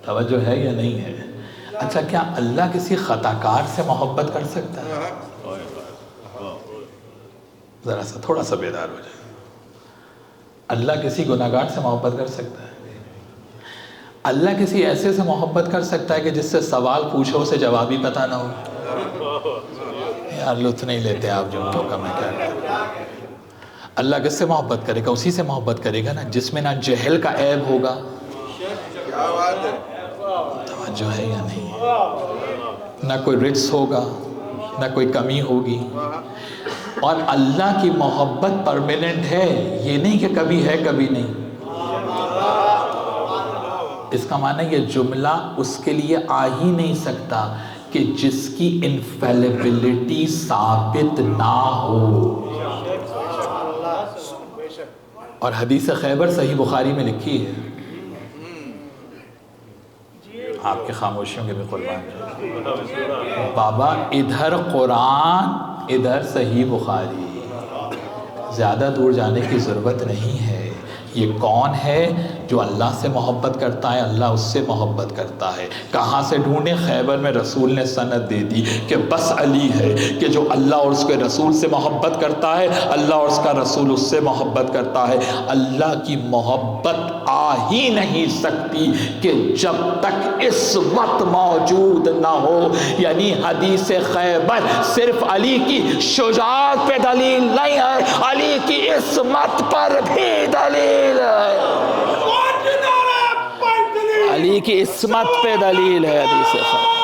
توجہ ہے یا نہیں ہے؟ اچھا، کیا اللہ کسی خطا کار سے محبت کر سکتا ہے؟ ذرا سا تھوڑا سا بیدار ہو جائے۔ اللہ کسی گناہگار سے محبت کر سکتا ہے؟ اللہ کسی ایسے سے محبت کر سکتا ہے کہ جس سے سوال پوچھو اسے جواب ہی پتہ نہ ہو؟ یار لطف نہیں لیتے آپ جملوں کا، میں کیا کروں۔ اللہ کس سے محبت کرے گا؟ اسی سے محبت کرے گا نا جس میں نہ جہل کا عیب ہوگا۔ توجہ ہے یا نہیں؟ نہ کوئی رجس ہوگا، نہ کوئی کمی ہوگی۔ اور اللہ کی محبت پرماننٹ ہے، یہ نہیں کہ کبھی ہے کبھی نہیں۔ اس کا معنی یہ جملہ اس کے لیے آ ہی نہیں سکتا کہ جس کی انفیلیبلٹی ثابت نہ ہو۔ اور حدیث خیبر صحیح بخاری میں لکھی ہے، آپ کی خاموشیوں کے بھی قربان جائیں۔ بابا ادھر قرآن ادھر صحیح بخاری، زیادہ دور جانے کی ضرورت نہیں ہے۔ یہ کون ہے جو اللہ سے محبت کرتا ہے اللہ اس سے محبت کرتا ہے. کہاں سے ڈھونڈیں؟ خیبر میں رسول نے سند دے دی کہ بس علی ہے کہ جو اللہ اور اس کے رسول سے محبت کرتا ہے اللہ اور اس کا رسول اس سے محبت کرتا ہے. اللہ کی محبت آ ہی نہیں سکتی کہ جب تک اس وقت موجود نہ ہو. یعنی حدیث خیبر صرف علی کی شجاعت پہ دلیل نہیں ہے، علی کی عصمت پر بھی دلیل ہے، علی کی عصمت پہ دلیل ہے حدیث خیبر.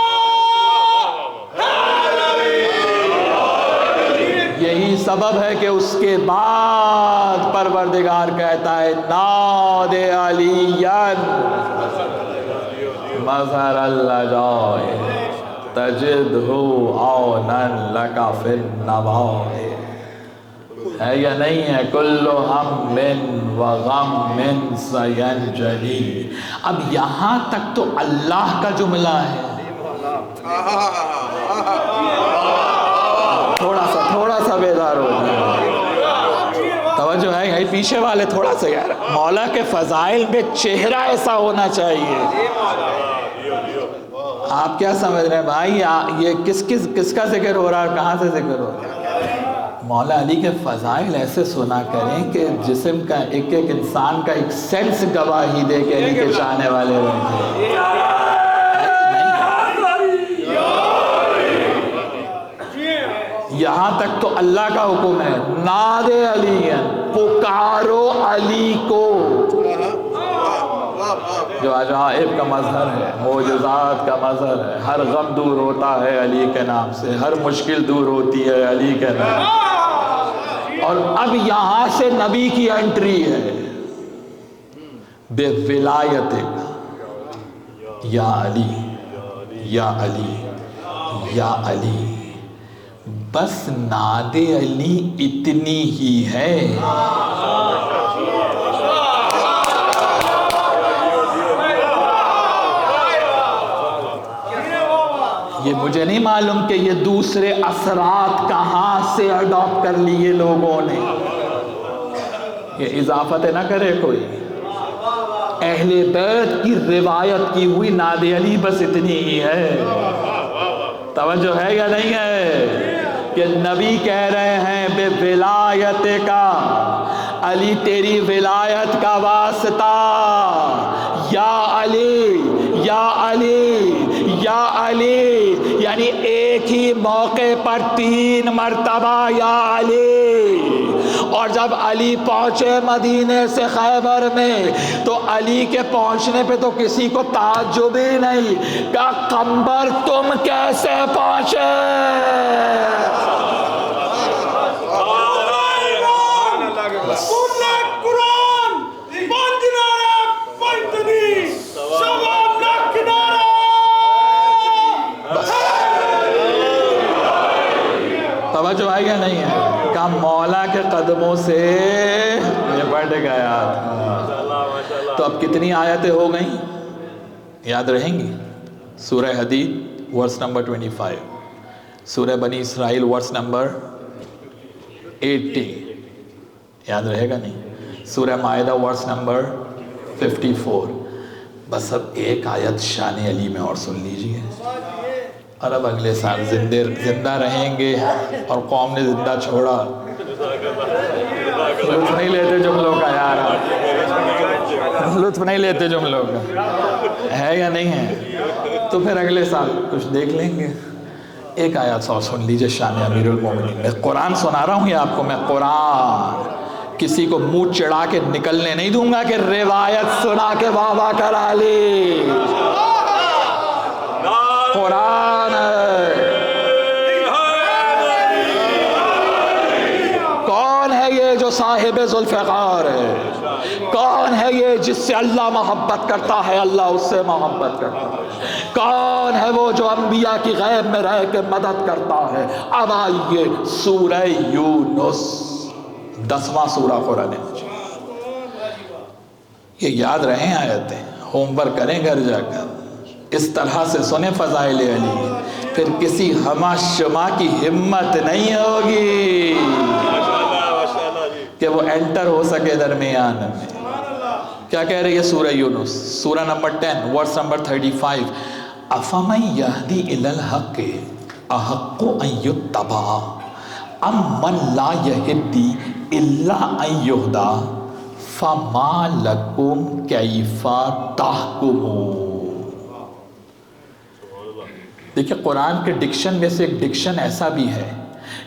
یہی سبب ہے کہ اس کے بعد پروردگار کہتا ہے ناد علیین مظہر اللہ جائے تجدہ عونا لکا فی النوائے. ہے یا نہیں ہے؟ کل ہم و غم سینجلی. اب یہاں تک تو اللہ کا جملہ ہے. تھوڑا سا بیدار ہو توجہ ہے پیچھے والے تھوڑا سا یار. مولا کے فضائل میں چہرہ ایسا ہونا چاہیے. آپ کیا سمجھ رہے ہیں بھائی؟ یہ کس کا ذکر ہو رہا ہے، کہاں سے ذکر ہو رہا ہے؟ مولا علی کے فضائل ایسے سنا کریں کہ جسم کا ایک ایک انسان کا ایک سینس گواہی دے کہ علی کے چاہنے والے رہتے. یہاں تک تو اللہ کا حکم ہے ناد علی، پکارو علی کو جو عجائب کا مظہر ہے، معجزات کا مظہر ہے. ہر غم دور ہوتا ہے علی کے نام سے، ہر مشکل دور ہوتی ہے علی کے نام. اور اب یہاں سے نبی کی انٹری ہے بے ولایت یا علی یا علی یا علی. بس ناد علی اتنی ہی ہے. یہ مجھے نہیں معلوم کہ یہ دوسرے اثرات کہاں سے اڈاپٹ کر لیے لوگوں نے. یہ اضافت نہ کرے کوئی. اہل بیت کی روایت کی ہوئی ناد علی بس اتنی ہی ہے. توجہ ہے یا نہیں ہے کہ نبی کہہ رہے ہیں بے ولایت کا، علی تیری ولایت کا واسطہ، یا علی یا علی یا علی. یعنی ایک ہی موقع پر 3 مرتبہ یا علی. اور جب علی پہنچے مدینے سے خیبر میں تو علی کے پہنچنے پہ تو کسی کو تعجب ہی نہیں کہ قمبر تم کیسے پہنچے. توجہ آئی یا نہیں ہے کہ مولا کے قدموں سے یہ بڑھ گیا. تو اب کتنی آیتیں ہو گئیں یاد رہیں گی؟ سورہ حدید ورس نمبر 25، سورہ بنی اسرائیل ورس نمبر 80 یاد رہے گا نہیں؟ سورہ مائدہ ورس نمبر 54. بس اب ایک آیت شان علی میں اور سن لیجئے. اور اب اگلے سال زندہ رہیں گے اور قوم نے زندہ چھوڑا. لطف نہیں لیتے جملوں کا یار، لطف نہیں لیتے جملوں کا، ہے یا نہیں ہے؟ تو پھر اگلے سال کچھ دیکھ لیں گے. ایک آیت سو سن لیجئے شان امیر المومنین. میں قرآن سنا رہا ہوں یہ آپ کو. میں قرآن کسی کو منہ چڑھا کے نکلنے نہیں دوں گا کہ روایت سنا کے واہ کرا لی. قرآن کون ہے یہ جو صاحب ذوالفقار ہے؟ کون ہے یہ جس سے اللہ محبت کرتا ہے اللہ اس سے محبت کرتا ہے؟ کون ہے وہ جو انبیاء کی غیب میں رہ کے مدد کرتا ہے؟ اب آئیے سورہ یونس 10واں سورہ قرآن مجید. یہ یاد رہیں آیتیں، ہوم ورک کریں گھر جا کر. اس طرح سے سنیں فضائل علی، پھر کسی ہمہ شما کی ہمت نہیں ہوگی کہ وہ انٹر ہو سکے درمیان میں. کیا کہہ رہی ہے سورہ یونس سورہ نمبر 10 ورس نمبر 35 افمن یہدی الی الحق احق ان یتبع ام من لا یہدی الا ان یہدی فما لکم کیف تحکمون. دیکھیں قرآن کے ڈکشن میں سے ایک ڈکشن ایسا بھی ہے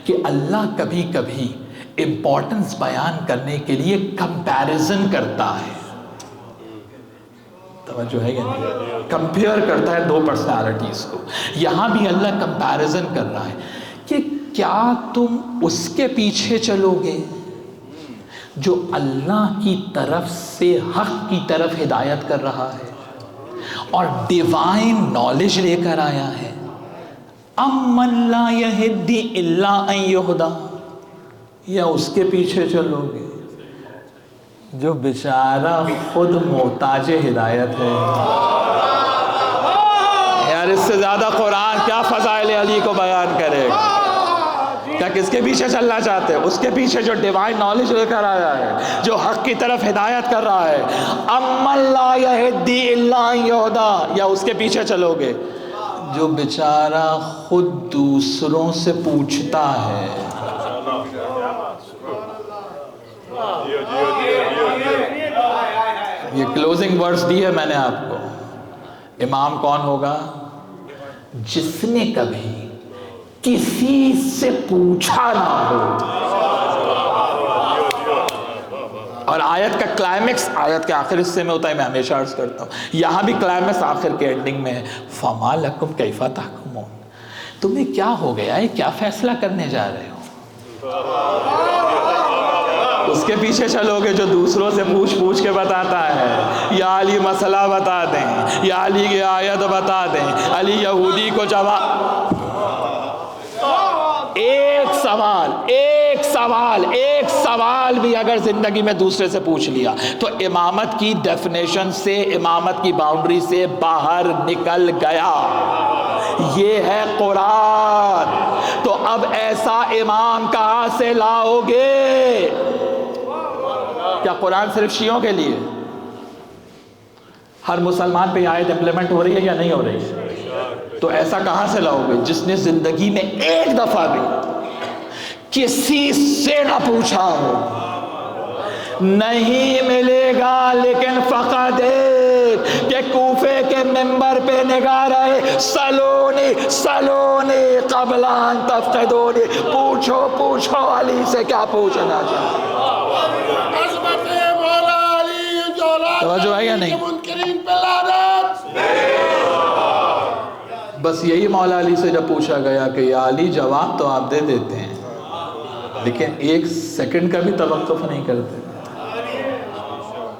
کہ اللہ کبھی کبھی امپورٹنس بیان کرنے کے لیے کمپیریزن کرتا ہے. توجہ ہے کہ کمپیئر کرتا ہے دو پرسنالٹیز کو. یہاں بھی اللہ کمپیریزن کر رہا ہے کہ کیا تم اس کے پیچھے چلو گے جو اللہ کی طرف سے حق کی طرف ہدایت کر رہا ہے اور ڈیوائن نالج لے کر آیا ہے, ام من لا یہدی الا ان یہدی, یا اس کے پیچھے چلو گے جو بیچارہ خود محتاج ہدایت ہے. یار اس سے زیادہ قرآن کیا فضائل علی کو بیان کرے گا. کیا کس کے پیچھے چلنا چاہتے ہیں؟ اس کے پیچھے جو ڈیوائن نالج لے کر آیا ہے, جو حق کی طرف ہدایت کر رہا ہے. امن لا یہدی الا ان یہدی, یا اس کے پیچھے چلو گے جو بیچارہ خود دوسروں سے پوچھتا ہے. یہ کلوزنگ ورڈز دی ہے میں نے آپ کو. امام کون ہوگا؟ جس نے کبھی کسی سے پوچھا نہ ہو. اور آیت کا کلائمیکس آیت کے آخر حصے میں ہوتا ہے, میں ہمیشہ عرض کرتا ہوں, یہاں بھی کلائمیکس آخر کے اینڈنگ میں ہے, فما لکم کیف تحکمون. تمہیں کیا ہو گیا ہے, کیا فیصلہ کرنے جا رہے ہو؟ اس کے پیچھے چلو گے جو دوسروں سے پوچھ کے بتاتا ہے, یا علی مسئلہ بتا دیں, یا علی کی آیت بتا دیں, علی یہودی کو جواب. ایک سوال بھی اگر زندگی میں دوسرے سے پوچھ لیا تو امامت کی ڈیفینیشن سے, امامت کی باؤنڈری سے باہر نکل گیا. یہ ہے قرآن. تو اب ایسا امام کہاں سے لاؤ گے؟ کیا قرآن صرف شیعوں کے لیے؟ ہر مسلمان پہ آیت امپلیمنٹ ہو رہی ہے یا نہیں ہو رہی؟ تو ایسا کہاں سے لاؤ گے جس نے زندگی میں ایک دفعہ بھی کسی سے نہ پوچھا ہو؟ نہیں ملے گا. لیکن فقط ایک کہ کوفے کے ممبر پہ نگاہ رہے, سلونی قبل ان تفقدونی, پوچھو علی سے کیا پوچھنا چاہتے. توجہ ہے یا نہیں؟ بس یہی مولا علی سے جب پوچھا گیا کہ یا علی جواب تو آپ دے دیتے ہیں لیکن ایک سیکنڈ کا بھی توقف نہیں کرتے,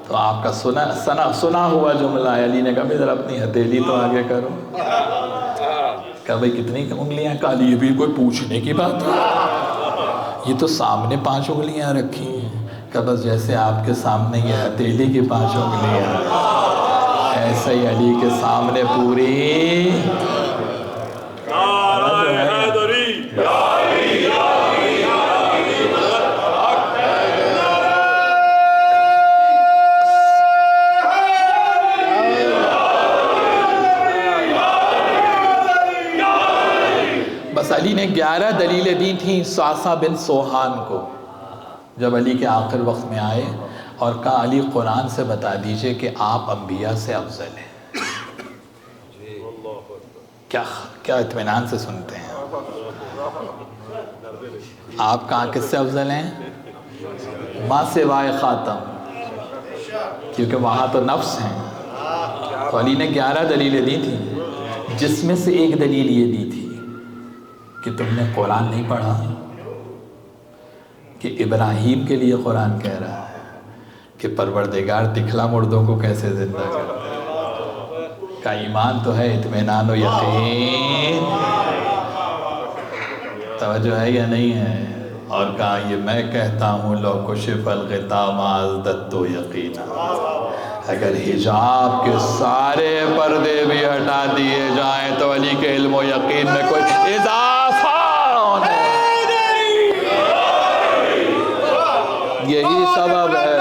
تو آپ کا سنا ہوا جملہ ہے. علی نے کہا بھی ذرا اپنی ہتھیلی تو آگے کرو. کہا بھائی کتنی انگلیاں؟ کہا یہ بھی کوئی پوچھنے کی بات ہے, یہ تو سامنے 5 انگلیاں رکھی ہیں. کہ بس جیسے آپ کے سامنے یہ ہتھیلی کی 5 انگلیاں, ایسا ہی علی کے سامنے پوری. بس علی نے 11 دلیلیں دی تھیں ساسا بن سوہان کو جب علی کے آخر وقت میں آئے اور کہا علی قرآن سے بتا دیجئے کہ آپ انبیاء سے افضل ہیں. کیا اطمینان سے سنتے ہیں آپ. کہاں کس سے افضل ہیں؟ ماں سوائے خاتم, کیونکہ وہاں تو نفس ہیں. تو علی نے 11 دلیلیں دی تھیں جس میں سے ایک دلیل یہ دی تھی کہ تم نے قرآن نہیں پڑھا, کہ ابراہیم کے لیے قرآن کہہ رہا ہے کہ پروردگار دکھلا مردوں کو کیسے زندہ کرتا ہے. کا ایمان تو ہے اطمینان و یقین. توجہ ہے یا نہیں ہے؟ اور کہا یہ میں کہتا ہوں لو کشف الغطاء ما ازددت یقینا, اگر حجاب کے سارے پردے بھی ہٹا دیے جائیں تو علی کے علم و یقین میں کوئی اضافہ نہیں. یہی سبب ہے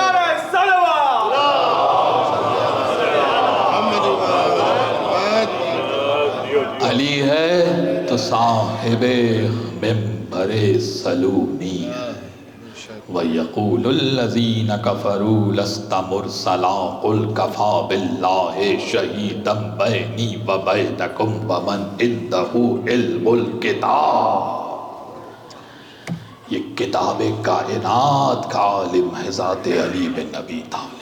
ہے تو صاحب منبر سلونی ہے۔ وَيَقُولُ الَّذِينَ كَفَرُوا لَسْتَ مُرْسَلًا قُلْ كَفَى بِاللَّهِ شَهِيدًا بَيْنِي وَبَيْنَكُمْ وَمَنْ عِندَهُ عِلْمُ الْكِتَابِ۔ یہ کتاب کائنات کا عالم ہے ذات علی بن ابی طالب۔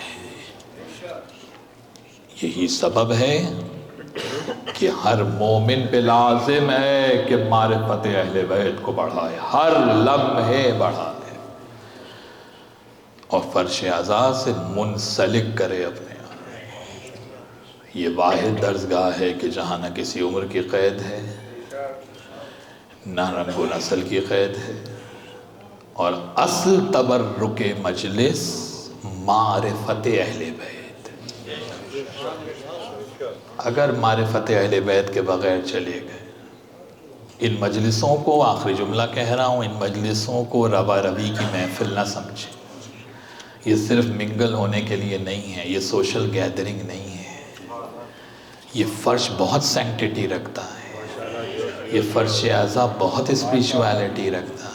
یہی سبب ہے کہ ہر مومن پہ لازم ہے کہ معرفت اہل بیت کو بڑھائے، ہر لمحے بڑھائے، اور فرش اعزاز سے منسلک کرے اپنے آپ۔ یہ واحد درسگاہ ہے کہ جہاں نہ کسی عمر کی قید ہے، نہ رنگ و نسل کی قید ہے، اور اصل تبرک مجلس معرفت اہل بیت۔ اگر معرفت اہل بیت کے بغیر چلے گئے، ان مجلسوں کو، آخری جملہ کہہ رہا ہوں، ان مجلسوں کو روا روی کی محفل نہ سمجھیں۔ یہ صرف منگل ہونے کے لیے نہیں ہے، یہ سوشل گیدرنگ نہیں ہے، یہ فرش بہت سینکٹیٹی رکھتا ہے، یہ فرش اعضا بہت اسپریچویلٹی رکھتا ہے۔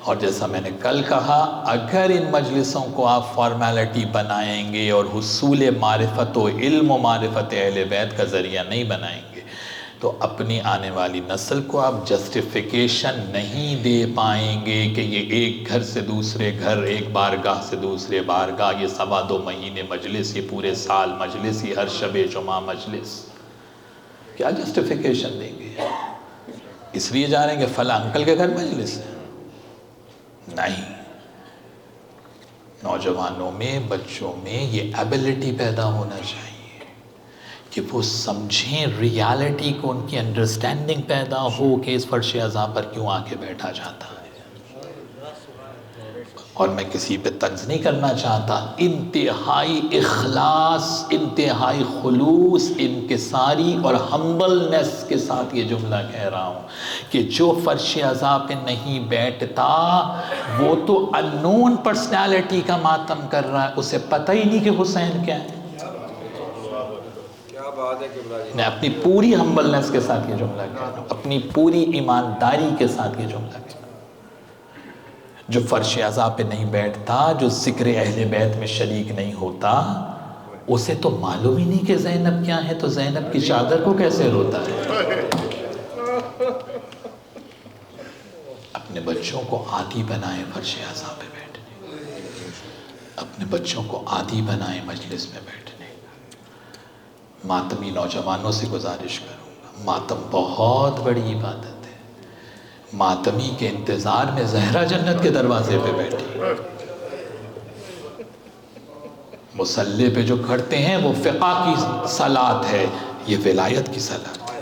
اور جیسا میں نے کل کہا، اگر ان مجلسوں کو آپ فارمیلٹی بنائیں گے اور حصول معرفت و علم و معرفت اہل بیت کا ذریعہ نہیں بنائیں گے، تو اپنی آنے والی نسل کو آپ جسٹیفیکیشن نہیں دے پائیں گے کہ یہ ایک گھر سے دوسرے گھر، ایک بارگاہ سے دوسرے بارگاہ، یہ 2.25 مہینے مجلس، یہ پورے سال مجلس، یہ ہر شب جمعہ مجلس، کیا جسٹیفیکیشن دیں گے؟ اس لیے جا رہے ہیں کہ فلاں انکل کے گھر مجلس ہے؟ نہیں، نوجوانوں میں، بچوں میں یہ ایبلٹی پیدا ہونا چاہیے کہ وہ سمجھیں ریالٹی کو، ان کی انڈرسٹینڈنگ پیدا ہو کہ اس فرش اعضا پر کیوں آ کے بیٹھا جاتا ہے۔ اور میں کسی پہ طنز نہیں کرنا چاہتا، انتہائی اخلاص، انتہائی خلوص، انکساری اور ہمبلنس کے ساتھ یہ جملہ کہہ رہا ہوں کہ جو فرش اعضا پہ نہیں بیٹھتا وہ تو انون پرسنالٹی کا ماتم کر رہا ہے، اسے پتہ ہی نہیں کہ حسین کیا ہے۔ میں اپنی پوری ہمبلنس کے ساتھ یہ جملہ کہہ رہا ہوں، اپنی پوری ایمانداری کے ساتھ یہ جملہ کہہ رہا ہوں۔ جو فرش اعضا پہ نہیں بیٹھتا، جو ذکر اہل بیت میں شریک نہیں ہوتا، اسے تو معلوم ہی نہیں کہ زینب کیا ہے، تو زینب کی چادر کو کیسے روتا ہے۔ اپنے بچوں کو عادی بنائیں فرش اعضا پہ بیٹھنے، اپنے بچوں کو عادی بنائیں مجلس میں بیٹھنے۔ ماتمی نوجوانوں سے گزارش کروں گا، ماتم بہت بڑی عبادت ہے۔ ماتمی کے انتظار میں زہرا جنت کے دروازے پہ بیٹھی، مصلی پہ جو کھڑتے ہیں وہ فقہ کی صلاۃ ہے، یہ ولایت کی صلاۃ ہے۔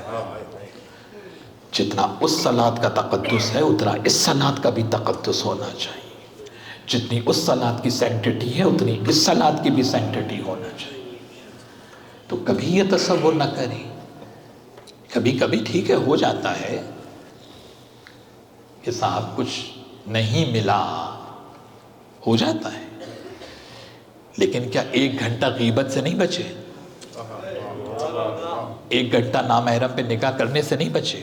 جتنا اس صلاۃ کا تقدس ہے اتنا اس صلاۃ کا بھی تقدس ہونا چاہیے، جتنی اس صلاۃ کی سینکٹیٹی ہے اتنی اس صلاۃ کی بھی سینکٹیٹی ہونا چاہیے۔ تو کبھی یہ تصور نہ کریں، کبھی کبھی ٹھیک ہے، ہو جاتا ہے کہ صاحب کچھ نہیں ملا، ہو جاتا ہے، لیکن کیا 1 گھنٹہ غیبت سے نہیں بچے؟ 1 گھنٹہ نامحرم پہ نگاہ کرنے سے نہیں بچے؟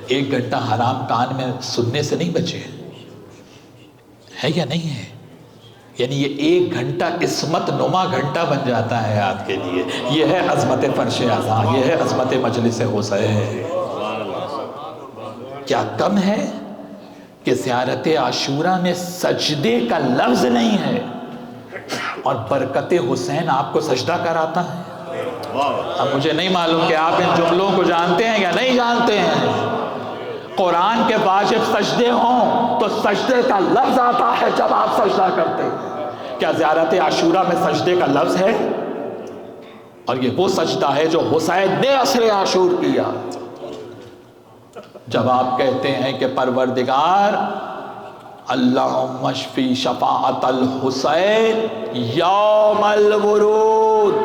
1 گھنٹہ حرام کان میں سننے سے نہیں بچے؟ ہے یا نہیں ہے؟ یعنی یہ 1 گھنٹہ عصمت نما گھنٹہ بن جاتا ہے آپ کے لیے۔ یہ ہے عظمت فرش اعضا، یہ ہے عظمت مجلس حسین۔ کیا کم ہے کہ زیارت عاشوراء میں سجدے کا لفظ نہیں ہے اور برکت حسین آپ کو سجدہ کراتا ہے؟ اب مجھے نہیں معلوم کہ آپ ان جملوں کو جانتے ہیں یا نہیں جانتے ہیں۔ قرآن کے واجب سجدے ہوں تو سجدے کا لفظ آتا ہے جب آپ سجدہ کرتے ہیں۔ کیا زیارت عاشوراء میں سجدے کا لفظ ہے؟ اور یہ وہ سجدہ ہے جو حسین نے عصر عاشور کیا۔ جب آپ کہتے ہیں کہ پروردگار اللہم اشفی شفاعت الحسین یوم الورود،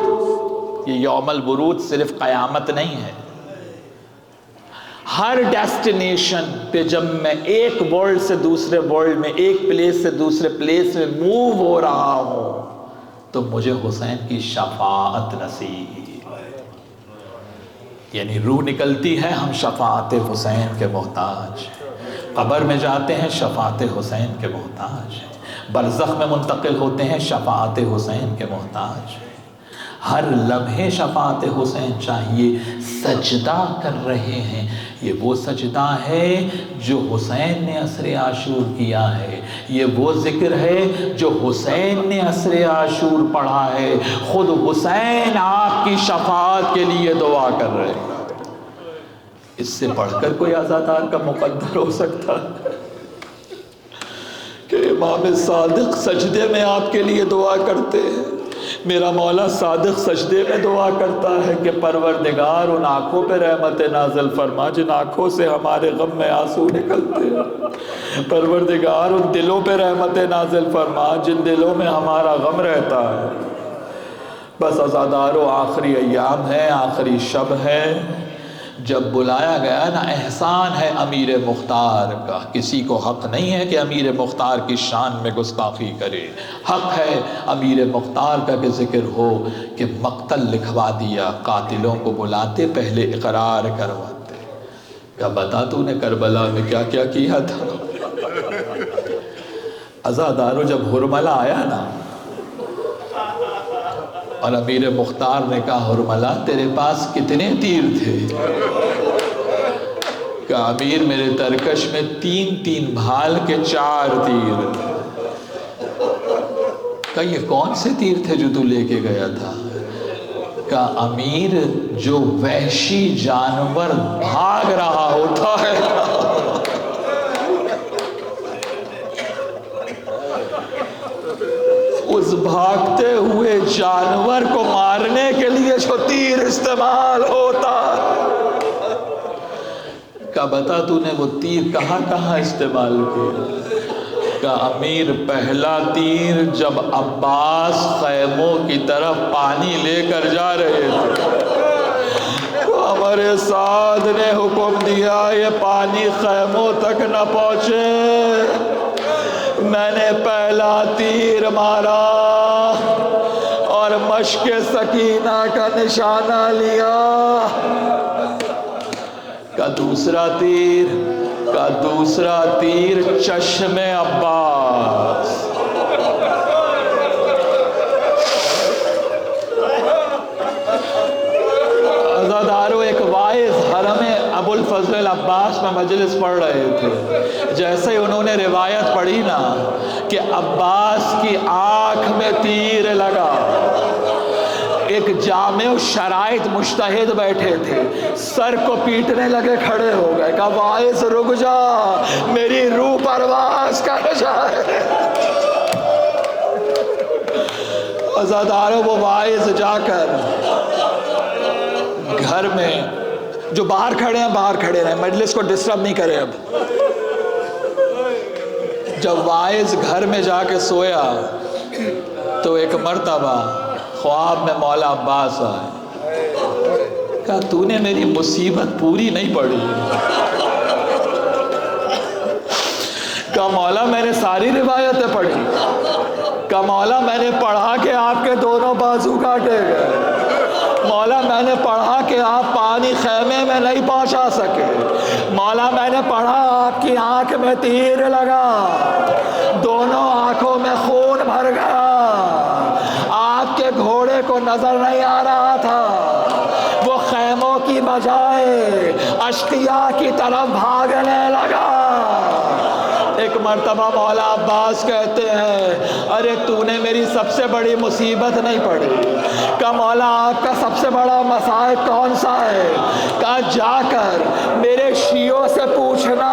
یہ یوم الورود صرف قیامت نہیں ہے، ہر ڈیسٹینیشن پہ جب میں ایک ورلڈ سے دوسرے ورلڈ میں، ایک پلیس سے دوسرے پلیس میں موو ہو رہا ہوں تو مجھے حسین کی شفاعت نصیب۔ یعنی روح نکلتی ہے ہم شفاعت حسین کے محتاج، قبر میں جاتے ہیں شفاعت حسین کے محتاج، برزخ میں منتقل ہوتے ہیں شفاعت حسین کے محتاج، ہر لمحے شفاعت حسین چاہیے، سجدہ کر رہے ہیں، یہ وہ سجدہ ہے جو حسین نے عصر عاشور کیا ہے، یہ وہ ذکر ہے جو حسین نے عصر عاشور پڑھا ہے، خود حسین آپ کی شفاعت کے لیے دعا کر رہے ہیں۔ اس سے پڑھ کر کوئی عزادار کا مقدر ہو سکتا ہے کہ امام صادق سجدے میں آپ کے لیے دعا کرتے ہیں؟ میرا مولا صادق سجدے میں دعا کرتا ہے کہ پروردگار ان آنکھوں پہ رحمت نازل فرما جن آنکھوں سے ہمارے غم میں آنسو نکلتے ہیں، پروردگار ان دلوں پہ رحمت نازل فرما جن دلوں میں ہمارا غم رہتا ہے۔ بس عزادارو آخری ایام ہے، آخری شب ہے، جب بلایا گیا نا، احسان ہے امیر مختار کا، کسی کو حق نہیں ہے کہ امیر مختار کی شان میں گستاخی کرے، حق ہے امیر مختار کا کہ ذکر ہو کہ مقتل لکھوا دیا، قاتلوں کو بلاتے پہلے اقرار کرواتے، کیا بتا تو نے کربلا میں کیا کیا کیا تھا۔ عزادارو جب حرملہ آیا نا اور امیر مختار نے کہا حرملہ تیرے پاس کتنے تیر تھے؟ کہا امیر میرے ترکش میں 3 بھال کے 4 تیر۔ کہا یہ کون سے تیر تھے جو تو لے کے گیا تھا؟ کہا امیر جو وحشی جانور بھاگ رہا ہوتا ہے، اس بھاگتے ہوئے جانور کو مارنے کے لیے جو تیر استعمال ہوتا، کہا بتا تو نے وہ تیر کہاں کہاں استعمال کیا؟ کہا امیر پہلا تیر جب عباس خیموں کی طرف پانی لے کر جا رہے تھے تو ہمارے سعد نے حکم دیا یہ پانی خیموں تک نہ پہنچے، میں نے پہلا تیر مارا اور مشق سکینہ کا نشانہ لیا۔ کا دوسرا تیر چشم عباس، عزادارو ایک واعظ حرم ابو الفضل العباس میں مجلس پڑھ رہے تھے، جیسے انہوں نے روایت پڑھی نا کہ عباس کی آنکھ میں تیر لگا، ایک جامع شرائط مجتہد بیٹھے تھے، سر کو پیٹنے لگے، کھڑے ہو گئے، کہا واعظ رک جا، میری روح پرواز کر جائے۔ عزادارو وہ واعظ جا کر گھر میں، جو باہر کھڑے ہیں باہر کھڑے رہیں، مجلس کو ڈسٹرب نہیں کرے۔ اب جب واعظ گھر میں جا کے سویا تو ایک مرتبہ خواب میں مولا عباس آئے، کہا تو نے میری مصیبت پوری نہیں پڑھی؟ کہا مولا میں نے ساری روایتیں پڑھی۔ کہا مولا میں نے پڑھا کہ آپ کے دونوں بازو کاٹے گئے، مولا میں نے پڑھا کہ آپ پانی خیمے میں نہیں پہنچا سکے، مولا میں نے پڑھا آپ کی آنکھ میں تیر لگا، دونوں آنکھوں میں خون بھر گیا، آپ کے گھوڑے کو نظر نہیں آ رہا تھا، وہ خیموں کی بجائے اشقیاء کی طرف بھاگنے لگا۔ ایک مرتبہ مولا عباس کہتے ہیں ارے تو نے میری سب سے بڑی مصیبت نہیں پڑھی۔ کہا مولا آپ کا سب سے بڑا مصائب کون سا ہے؟ کہا جا کر میرے شیعوں سے پوچھنا،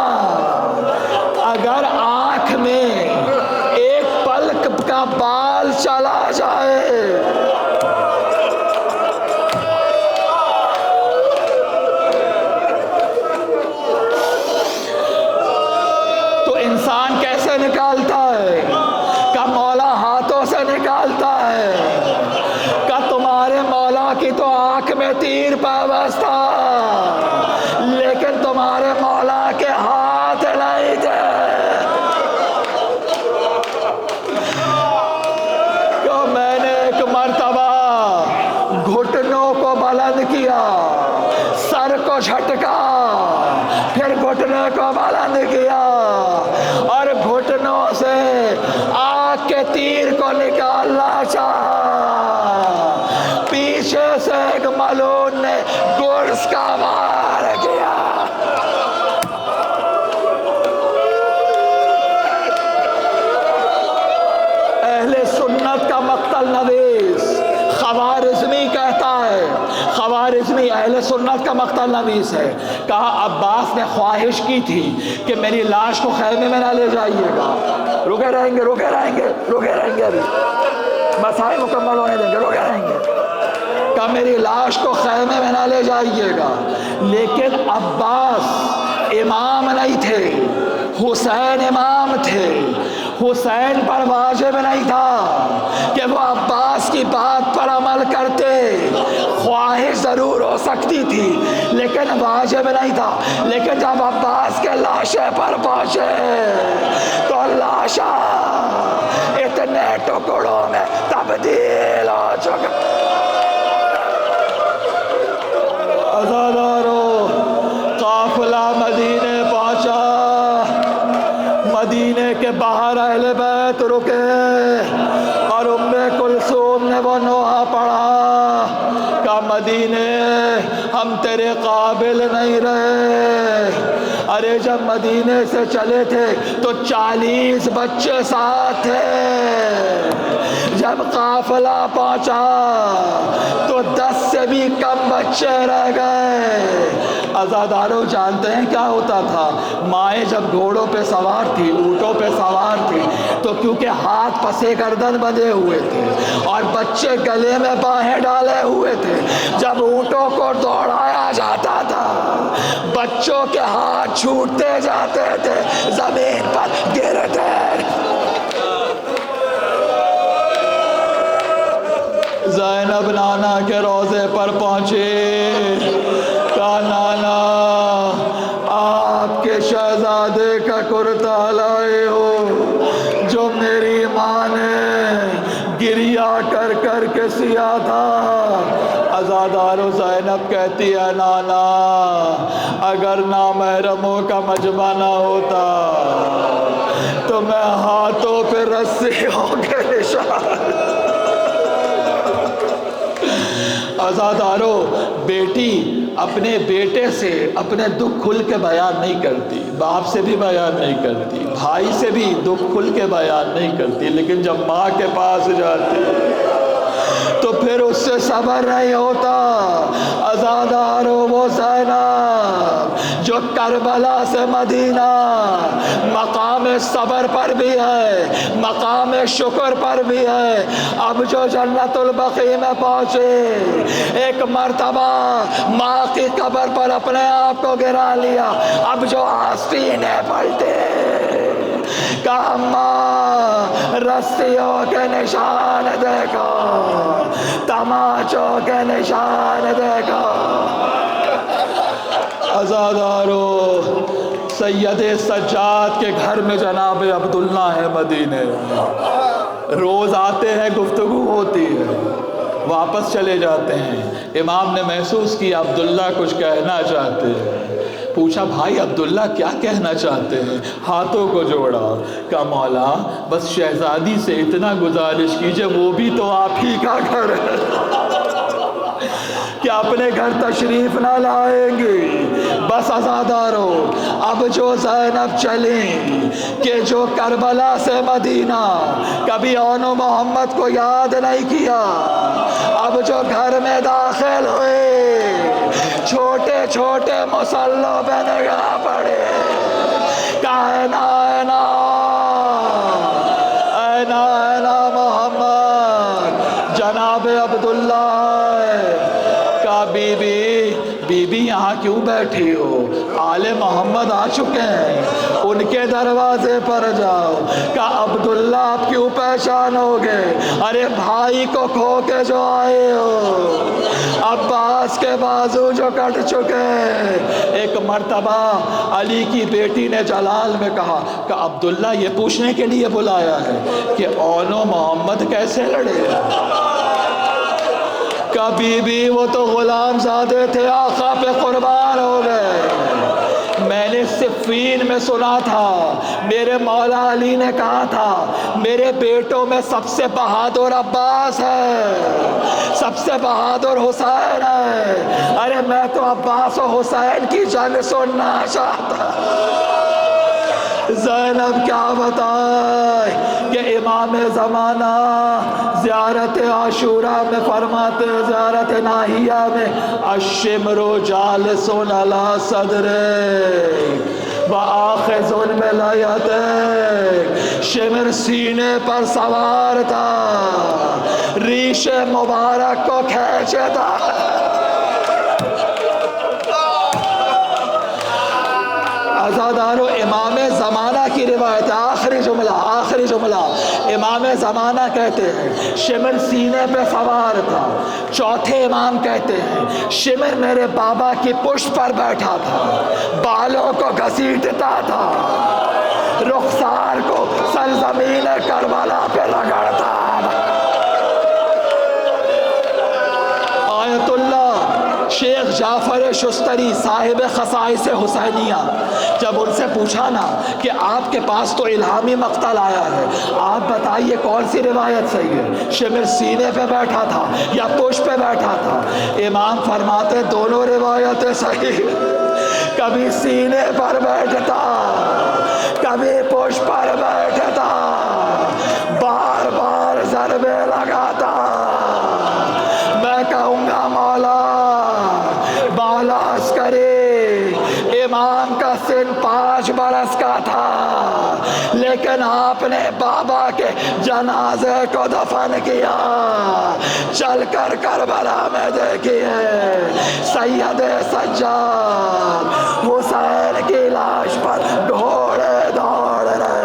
اگر آنکھ میں ایک پلک کا بال چلا جائے تو انسان کیسے نکالتا ہے؟ کہ مولا ہاتھوں سے نکالتا ہے۔ کہ تمہارے مولا کی تو آنکھ میں تیر پیوست تھا، لیکن تمہارے مولا کے ہاتھ نہیں تھے۔ کہ میں نے سنت کا مقتل نویس ہے. کہا عباس نے خواہش کی تھی کہ میری لاش کو خیمے میں نہ لے جائیے گا. رکے رہیں گے ابھی مسائل مکمل ہونے دیں گے، رکے رہیں گے. کہ میری لاش کو خیمے میں نہ لے جائیے گا. لیکن عباس امام نہیں تھے، حسین امام تھے. حسین پر واجب نہیں تھا کہ وہ عباس کی بات پر عمل کرتے. خواہش ضرور ہو سکتی تھی لیکن واجب نہیں تھا. لیکن جب عباس کے لاشے پر پہنچے تو لاشا اتنے ٹکڑوں میں تبدیل ہو چکا. عزادارو، قافلہ مدینے پہنچا. مدینے کے باہر اہل بیت رکے اور ام کلثوم نے وہ نوحہ پڑھا کہ مدینے ہم تیرے قابل نہیں رہے. ارے جب مدینے سے چلے تھے تو 40 بچے ساتھ تھے. جب قافلہ پہنچا تو 10 سے بھی کم بچے رہ گئے. عزاداروں جانتے ہیں کیا ہوتا تھا؟ مائیں جب گھوڑوں پہ سوار تھی، اونٹوں پہ سوار تھی، تو کیونکہ ہاتھ پسے گردن بندھے ہوئے تھے اور بچے گلے میں باہیں ڈالے ہوئے تھے، جب اونٹوں کو دوڑایا جاتا تھا بچوں کے ہاتھ چھوٹتے جاتے تھے، زمین پر گرتے. زینب نانا کے روضے پر پہنچے. کہا نانا آپ کے شہزادے کا کرتا لائے ہو جو میری ماں نے گریا کر کر کے سیا تھا. عزادارو زینب کہتی ہے نانا اگر نامحرموں کا مجمع نہ ہوتا تو میں ہاتھوں پہ رسیوں کے نشان. عزادارو، بیٹی اپنے بیٹے سے اپنے دکھ کھل کے بیان نہیں کرتی، باپ سے بھی بیان نہیں کرتی، بھائی سے بھی دکھ کھل کے بیان نہیں کرتی. لیکن جب ماں کے پاس جاتی تو پھر اس سے صبر نہیں ہوتا. عزادارو، وہ زینب جو کربلا سے مدینہ مقام صبر پر بھی ہے، مقام شکر پر بھی ہے، اب جو جنت البقیع میں پہنچے ایک مرتبہ ماں کی قبر پر اپنے آپ کو گرا لیا. اب جو آستینے پلٹے کہا ماں رسیوں کے نشان دیکھو، تماچوں کے نشان دیکھو. عزادارو، سید سجاد کے گھر میں جناب عبداللہ ہے مدینے. روز آتے ہیں، گفتگو ہوتی ہے، واپس چلے جاتے ہیں. امام نے محسوس کیا عبداللہ کچھ کہنا چاہتے ہیں. پوچھا بھائی عبداللہ کیا کہنا چاہتے ہیں؟ ہاتھوں کو جوڑا. کہا مولا بس شہزادی سے اتنا گزارش کیجئے، وہ بھی تو آپ ہی کا گھر ہے، کہ اپنے گھر تشریف نہ لائیں گے. بس عزادارو، اب جو زینب چلیں کہ جو کربلا سے مدینہ کبھی اون و محمد کو یاد نہیں کیا، اب جو گھر میں داخل ہوئے چھوٹے چھوٹے مسلوں پہ نگاہ پڑے. کائنا اینا اینا اینا محمد، جناب عبداللہ. کہا بی بی یہاں کیوں بیٹھی ہو؟ آل محمد آ چکے ہیں، ان کے دروازے پر جاؤ. کہا عبداللہ آپ کیوں پہچانو گے؟ ارے بھائی کو کھو کے جو آئے ہو، عباس کے بازو جو کٹ چکے. ایک مرتبہ علی کی بیٹی نے جلال میں کہا کہ عبداللہ یہ پوچھنے کے لیے بلایا ہے کہ اون و محمد کیسے لڑے. کبھی بھی وہ تو غلام زادے تھے، آقا پہ قربان ہو گئے. میں نے صفین میں سنا تھا میرے مولا علی نے کہا تھا میرے بیٹوں میں سب سے بہادر عباس ہے، سب سے بہادر حسین ہے. ارے میں تو عباس و حسین کی جنگ سننا چاہتا. زینب کیا بتائے کہ امام زمانہ زیارت عاشورہ میں فرماتے، زیارت ناہیہ میں، الشمر جالس علی صدرک وآخذ بلیدک، شمر سینے پر سوار تھا، ریش مبارک کو کھینچتا۔ آزادارو امام زمانہ کی روایت، آخری جملہ امام زمانہ کہتے ہیں شمر سینے پہ سوار تھا۔ چوتھے امام کہتے ہیں شمر میرے بابا کی پشت پر بیٹھا تھا، بالوں کو گھسیٹتا تھا، رخسار کو سرزمین کربلا پہ رگڑتا۔ آیت اللہ شیخ جعفر شستری صاحب خصائص حسینیہ، جب ان سے پوچھا نا کہ آپ کے پاس تو الہامی مقتل آیا ہے، آپ بتائیے کون سی روایت صحیح ہے، شمر سینے پہ بیٹھا تھا یا پشت پہ بیٹھا تھا؟ امام فرماتے دونوں روایتیں صحیح، کبھی سینے پر بیٹھتا کبھی پشت پر بیٹھتا، بار بار ضربے لگاتا۔ میں کہوں گا مولا بالا عسکری، امام کا سن 5 برس کا تھا، لیکن آپ نے بابا کے جنازے کو دفن کیا۔ چل کر کربلا میں دیکھیے سید سجاد حسین کی لاش پر گھوڑے دوڑ رہے۔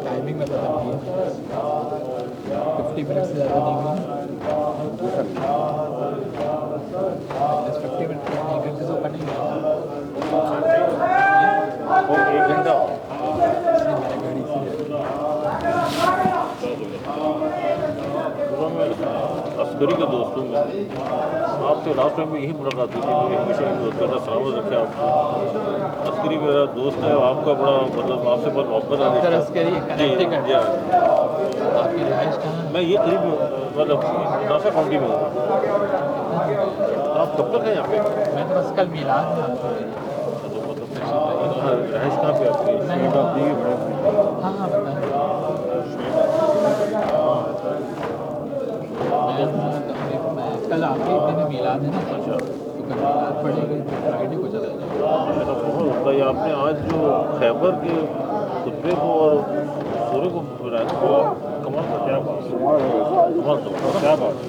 ٹائمنگ میں بتا دیے 50 منٹ سے زیادہ نہیں ہوئی 50 منٹ 1 گھنٹے سے اوپر نہیں ہوا 1 گھنٹہ گاڑی سے عسکری کے دوستوں میں آپ سے لاسٹ ٹائم میں یہی ملاقات ہوئی تھی، مجھے ہمیشہ یہی دوست کرنا سلامت رکھے آپ کو۔ عسکری میرا دوست ہے، آپ کا بڑا مطلب آپ سے بہت محبت ہے۔ عسکری کنیکٹ جی آپ کی رہائش کہاں ہے؟ میں یہ قریب مطلب ناسا کاؤنٹی میں ہوں۔ آپ کب تک ہیں یہاں پہ؟ میں تو بس کل میلاد میں رہائش کہاں پہ آپ کی؟ ہاں ہاں بتائیں کل آخری دن میلاد ہے نا، تو کل میلاد پڑے گی تو فرائیڈے کو چلا جائے گا۔ ایسا بہت ہوتا ہے۔ آپ نے آج جو خیبر کے خطبے کو اور سورے کو کمال کا کیا بات ہے، کمال کا کیا بات ہے۔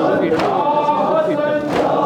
516